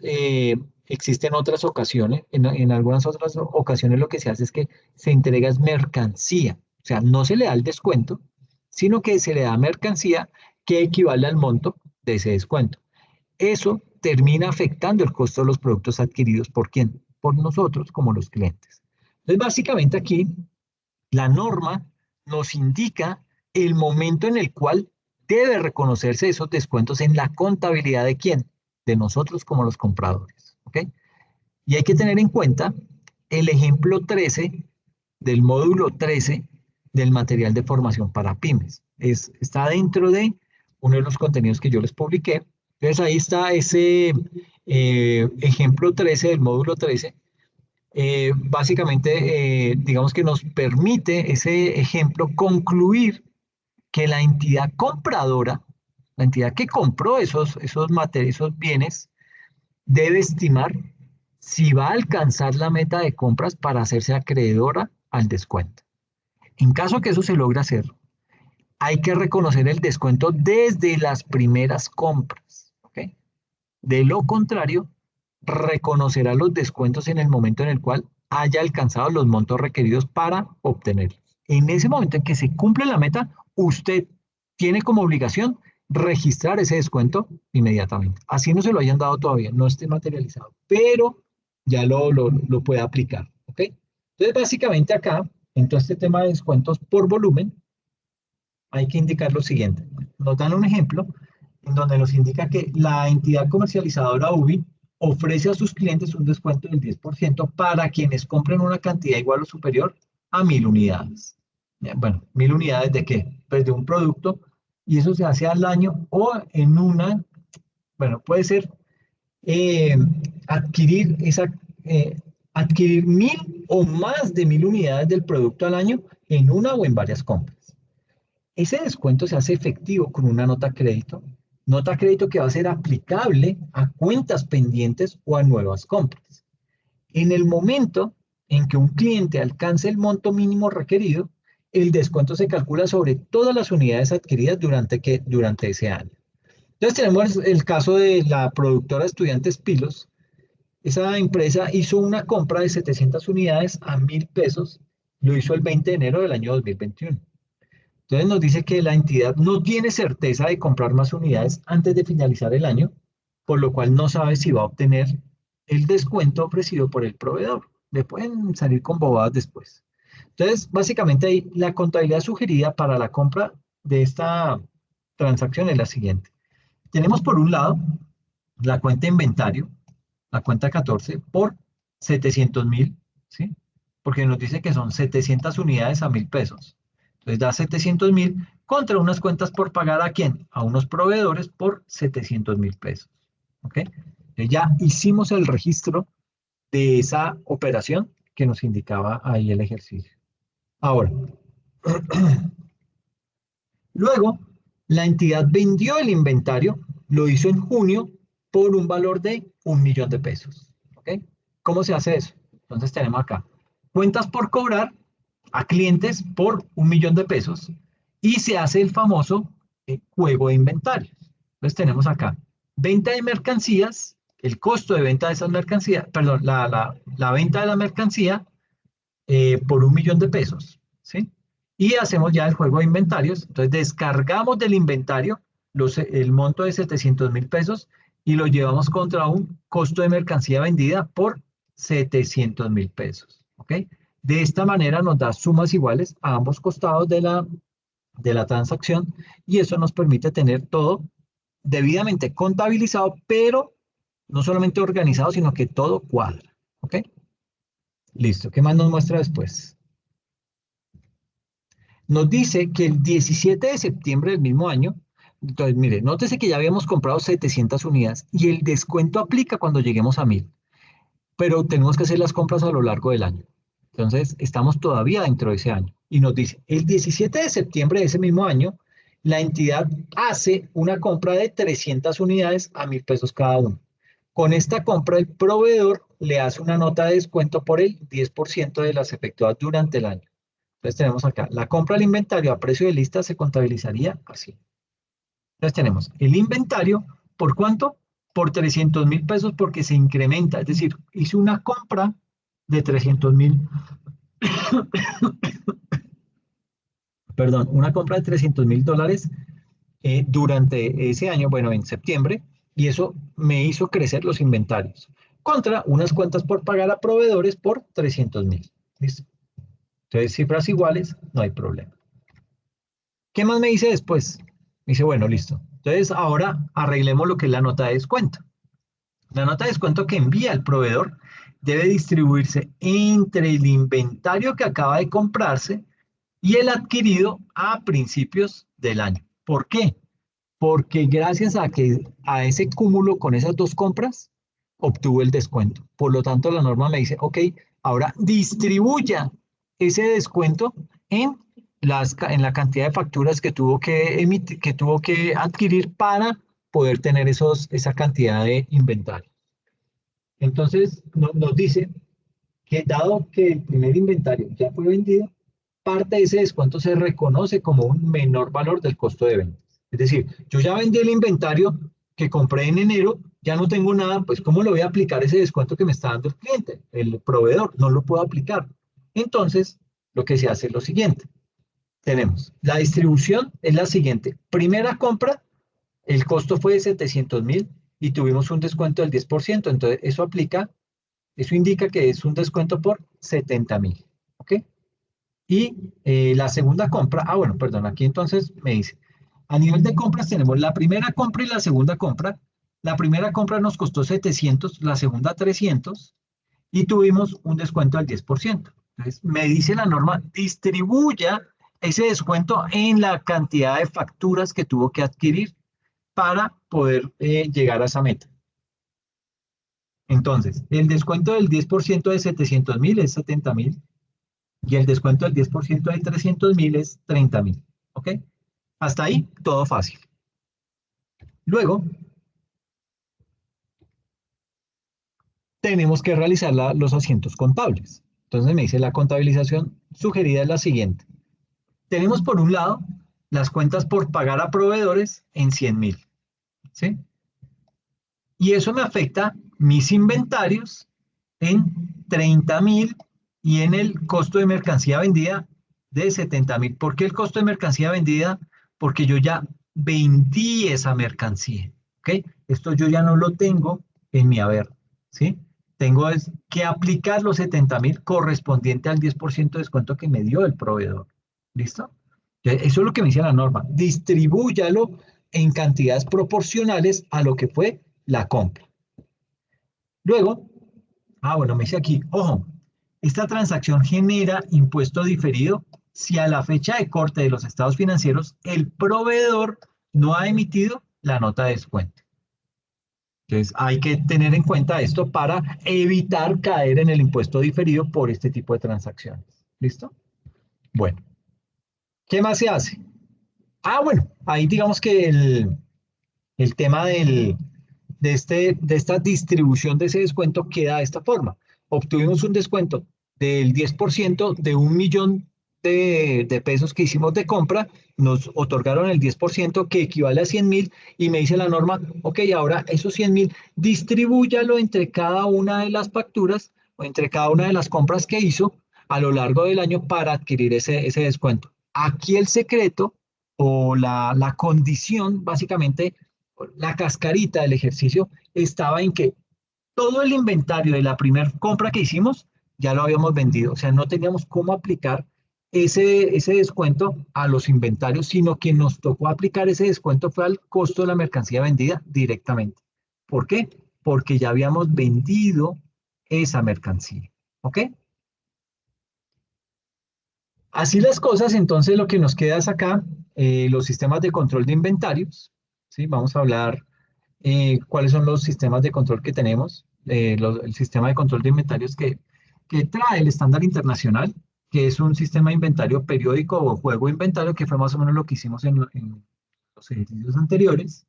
existen otras ocasiones, en algunas otras ocasiones lo que se hace es que se entrega es mercancía, o sea, no se le da el descuento, sino que se le da mercancía que equivale al monto de ese descuento. Eso termina afectando el costo de los productos adquiridos por quién, por nosotros como los clientes. Entonces, básicamente aquí la norma nos indica el momento en el cual debe reconocerse esos descuentos en la contabilidad de quién, de nosotros como los compradores. ¿Ok? Y hay que tener en cuenta el ejemplo 13 del módulo 13 del material de formación para pymes. Está dentro de uno de los contenidos que yo les publiqué. Entonces ahí está ese ejemplo 13 del módulo 13. Básicamente, digamos que nos permite ese ejemplo concluir que la entidad compradora, la entidad que compró esos bienes, debe estimar si va a alcanzar la meta de compras para hacerse acreedora al descuento. En caso que eso se logre hacer, hay que reconocer el descuento desde las primeras compras. ¿Ok? De lo contrario, reconocerá los descuentos en el momento en el cual haya alcanzado los montos requeridos para obtenerlos. En ese momento en que se cumple la meta, usted tiene como obligación registrar ese descuento inmediatamente. Así no se lo hayan dado todavía, no esté materializado, pero ya lo puede aplicar. ¿Ok? Entonces, básicamente acá, en todo este tema de descuentos por volumen, hay que indicar lo siguiente. Nos dan un ejemplo en donde nos indica que la entidad comercializadora UBI ofrece a sus clientes un descuento del 10% para quienes compren una cantidad igual o superior a 1.000 unidades. Bueno, 1.000 unidades ¿de qué? Pues de un producto, y eso se hace al año o en bueno, puede ser eh, adquirir adquirir 1000 o más de 1000 unidades del producto al año en una o en varias compras. Ese descuento se hace efectivo con una nota crédito que va a ser aplicable a cuentas pendientes o a nuevas compras. En el momento en que un cliente alcance el monto mínimo requerido, el descuento se calcula sobre todas las unidades adquiridas durante ese año. Entonces tenemos el caso de la productora Estudiantes Pilos. Esa empresa hizo una compra de 700 unidades a 1000 pesos, lo hizo el 20 de enero del año 2021. Entonces nos dice que la entidad no tiene certeza de comprar más unidades antes de finalizar el año, por lo cual no sabe si va a obtener el descuento ofrecido por el proveedor. Le pueden salir con bobadas después. Entonces, básicamente ahí la contabilidad sugerida para la compra de esta transacción es la siguiente. Tenemos por un lado la cuenta inventario, la cuenta 14 por 700.000, ¿sí? Porque nos dice que son 700 unidades a 1000 pesos. Entonces da 700.000 contra unas cuentas por pagar a quién? A unos proveedores por 700.000 pesos. ¿Ok? Entonces ya hicimos el registro de esa operación que nos indicaba ahí el ejercicio. Ahora, luego, la entidad vendió el inventario, lo hizo en junio por un valor de 1.000.000 de pesos. ¿Ok? ¿Cómo se hace eso? Entonces tenemos acá cuentas por cobrar a clientes por 1.000.000 de pesos y se hace el famoso juego de inventarios. Entonces tenemos acá venta de mercancías, el costo de venta de esas mercancías, perdón, la venta de la mercancía por 1.000.000 de pesos, ¿sí? Y hacemos ya el juego de inventarios. Entonces descargamos del inventario el monto de 700.000 pesos y lo llevamos contra un costo de mercancía vendida por 700.000 pesos. ¿Ok? De esta manera nos da sumas iguales a ambos costados de la transacción y eso nos permite tener todo debidamente contabilizado, pero no solamente organizado, sino que todo cuadra. ¿Ok? Listo. ¿Qué más nos muestra después? Nos dice que el 17 de septiembre del mismo año, entonces mire, nótese que ya habíamos comprado 700 unidades y el descuento aplica cuando lleguemos a 1000, pero tenemos que hacer las compras a lo largo del año. Entonces, estamos todavía dentro de ese año. Y nos dice, el 17 de septiembre de ese mismo año, la entidad hace una compra de 300 unidades a 1000 pesos cada uno. Con esta compra, el proveedor le hace una nota de descuento por el 10% de las efectuadas durante el año. Entonces tenemos acá, la compra del inventario a precio de lista se contabilizaría así. Entonces tenemos el inventario, ¿por cuánto? Por 300.000 pesos porque se incrementa, es decir, hice una compra de 300.000, perdón, una compra de $300.000 durante ese año, bueno, en septiembre, y eso me hizo crecer los inventarios, contra unas cuentas por pagar a proveedores por 300.000. ¿Listo? Entonces, cifras iguales, no hay problema. ¿Qué más me dice después? Me dice, bueno, listo. Entonces, ahora arreglemos lo que es la nota de descuento. La nota de descuento que envía el proveedor debe distribuirse entre el inventario que acaba de comprarse y el adquirido a principios del año. ¿Por qué? Porque gracias a ese cúmulo con esas dos compras, obtuvo el descuento. Por lo tanto, la norma me dice, ok, ahora distribuya ese descuento en la cantidad de facturas que tuvo que emitir, que tuvo que adquirir para poder tener esa cantidad de inventario. Entonces, nos dice que dado que el primer inventario ya fue vendido, parte de ese descuento se reconoce como un menor valor del costo de venta. Es decir, yo ya vendí el inventario que compré en enero, ya no tengo nada, pues ¿cómo le voy a aplicar ese descuento que me está dando el cliente? El proveedor no lo puedo aplicar. Entonces, lo que se hace es lo siguiente. Tenemos, la distribución es la siguiente. Primera compra, el costo fue de 700.000 y tuvimos un descuento del 10%. Entonces, eso indica que es un descuento por 70.000. ¿Ok? Y la segunda compra, bueno, perdón, aquí entonces me dice, a nivel de compras tenemos la primera compra y la segunda compra. La primera compra nos costó 700, la segunda 300 y tuvimos un descuento del 10%. Entonces, me dice la norma, distribuya ese descuento en la cantidad de facturas que tuvo que adquirir para poder llegar a esa meta. Entonces, el descuento del 10% de 700.000 es 70.000 y el descuento del 10% de 300.000 es 30.000. ¿Ok? Hasta ahí, todo fácil. Luego, tenemos que realizar los asientos contables. Entonces me dice la contabilización sugerida es la siguiente. Tenemos por un lado las cuentas por pagar a proveedores en 100.000, ¿sí? Y eso me afecta mis inventarios en 30.000 y en el costo de mercancía vendida de 70.000. ¿Por qué el costo de mercancía vendida? Porque yo ya vendí esa mercancía, ¿ok? Esto yo ya no lo tengo en mi haber, ¿sí? Tengo que aplicar los 70.000 correspondiente al 10% de descuento que me dio el proveedor. ¿Listo? Eso es lo que me dice la norma. Distribúyalo en cantidades proporcionales a lo que fue la compra. Luego, bueno, me dice aquí, ojo, esta transacción genera impuesto diferido si a la fecha de corte de los estados financieros el proveedor no ha emitido la nota de descuento. Entonces, hay que tener en cuenta esto para evitar caer en el impuesto diferido por este tipo de transacciones. ¿Listo? Bueno, ¿qué más se hace? Bueno, ahí digamos que el tema de esta distribución de ese descuento queda de esta forma. Obtuvimos un descuento del 10% de 1.000.000 de pesos que hicimos de compra, nos otorgaron el 10% que equivale a 100.000 y me dice la norma, ok, ahora esos 100.000 distribúyalo entre cada una de las facturas o entre cada una de las compras que hizo a lo largo del año para adquirir ese descuento. Aquí el secreto o la condición, básicamente, la cascarita del ejercicio estaba en que todo el inventario de la primera compra que hicimos ya lo habíamos vendido. O sea, no teníamos cómo aplicar ese descuento a los inventarios, sino que nos tocó aplicar ese descuento fue al costo de la mercancía vendida directamente. ¿Por qué? Porque ya habíamos vendido esa mercancía. ¿Ok? Así las cosas, entonces lo que nos queda es acá los sistemas de control de inventarios. ¿Sí? Vamos a hablar cuáles son los sistemas de control que tenemos. El sistema de control de inventarios que trae el estándar internacional, que es un sistema de inventario periódico o juego de inventario, que fue más o menos lo que hicimos en los ejercicios anteriores,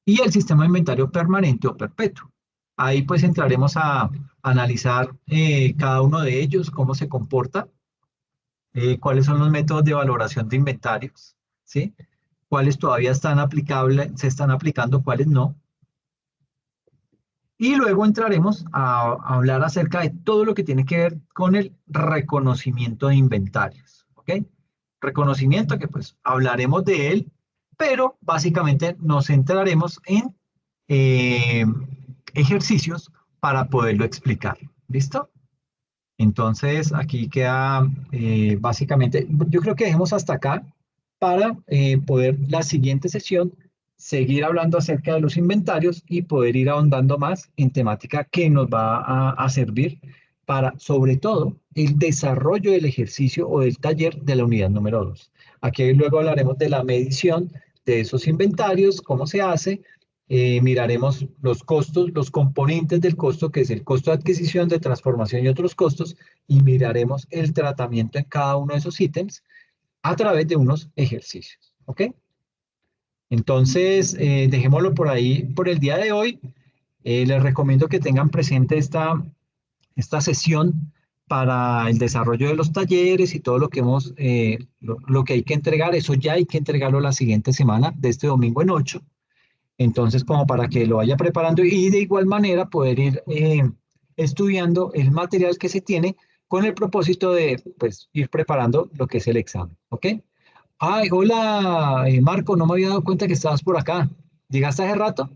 y el sistema de inventario permanente o perpetuo. Ahí pues entraremos a analizar cada uno de ellos, cómo se comporta, cuáles son los métodos de valoración de inventarios, ¿sí? Cuáles todavía están aplicables, se están aplicando, cuáles no. Y luego entraremos a hablar acerca de todo lo que tiene que ver con el reconocimiento de inventarios, ¿ok? Reconocimiento que pues hablaremos de él, pero básicamente nos centraremos en eh, ejercicios para poderlo explicar, ¿listo? Entonces, aquí queda básicamente, yo creo que dejemos hasta acá para poder la siguiente sesión seguir hablando acerca de los inventarios y poder ir ahondando más en temática que nos va a servir para, sobre todo, el desarrollo del ejercicio o del taller de la unidad número 2. Aquí luego hablaremos de la medición de esos inventarios, cómo se hace, miraremos los costos, los componentes del costo, que es el costo de adquisición, de transformación y otros costos, y miraremos el tratamiento en cada uno de esos ítems a través de unos ejercicios. ¿Ok? Entonces, dejémoslo por ahí por el día de hoy. Les recomiendo que tengan presente esta sesión para el desarrollo de los talleres y todo lo que lo que hay que entregar. Eso ya hay que entregarlo la siguiente semana, de este domingo en 8. Entonces, como para que lo vaya preparando y de igual manera poder ir estudiando el material que se tiene con el propósito de, pues, ir preparando lo que es el examen. ¿Ok? Ay, hola, Marco, no me había dado cuenta que estabas por acá. ¿Llegaste hace rato?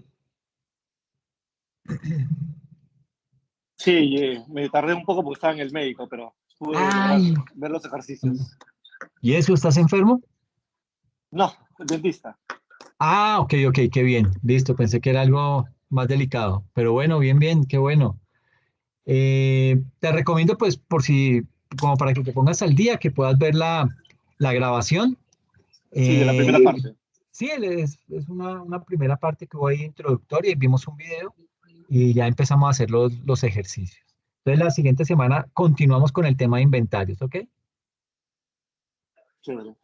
Sí, me tardé un poco porque estaba en el médico, pero pude lograr Ay, ver los ejercicios. ¿y eso? ¿Estás enfermo? No, el dentista. Ok, ok, qué bien. Listo, pensé que era algo más delicado. Pero bueno, bien, bien, qué bueno. Te recomiendo, pues, como para que te pongas al día, que puedas ver la grabación. Sí, de la primera Eh, parte. sí, es una primera parte que voy introductoria y vimos un video. y ya empezamos a hacer los ejercicios. Entonces, la siguiente semana continuamos con el tema de inventarios, ¿ok? Chévere.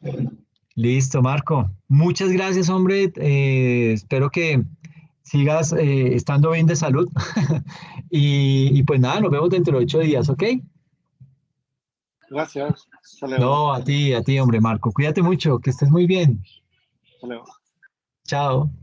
Listo, Marco. Muchas gracias, hombre. Espero que sigas estando bien de salud. Y pues nada, nos vemos dentro de 8 días, ¿ok? Gracias. Hasta luego. No, a ti, hombre, Marco. Cuídate mucho, que estés muy bien. Hasta luego. Chao.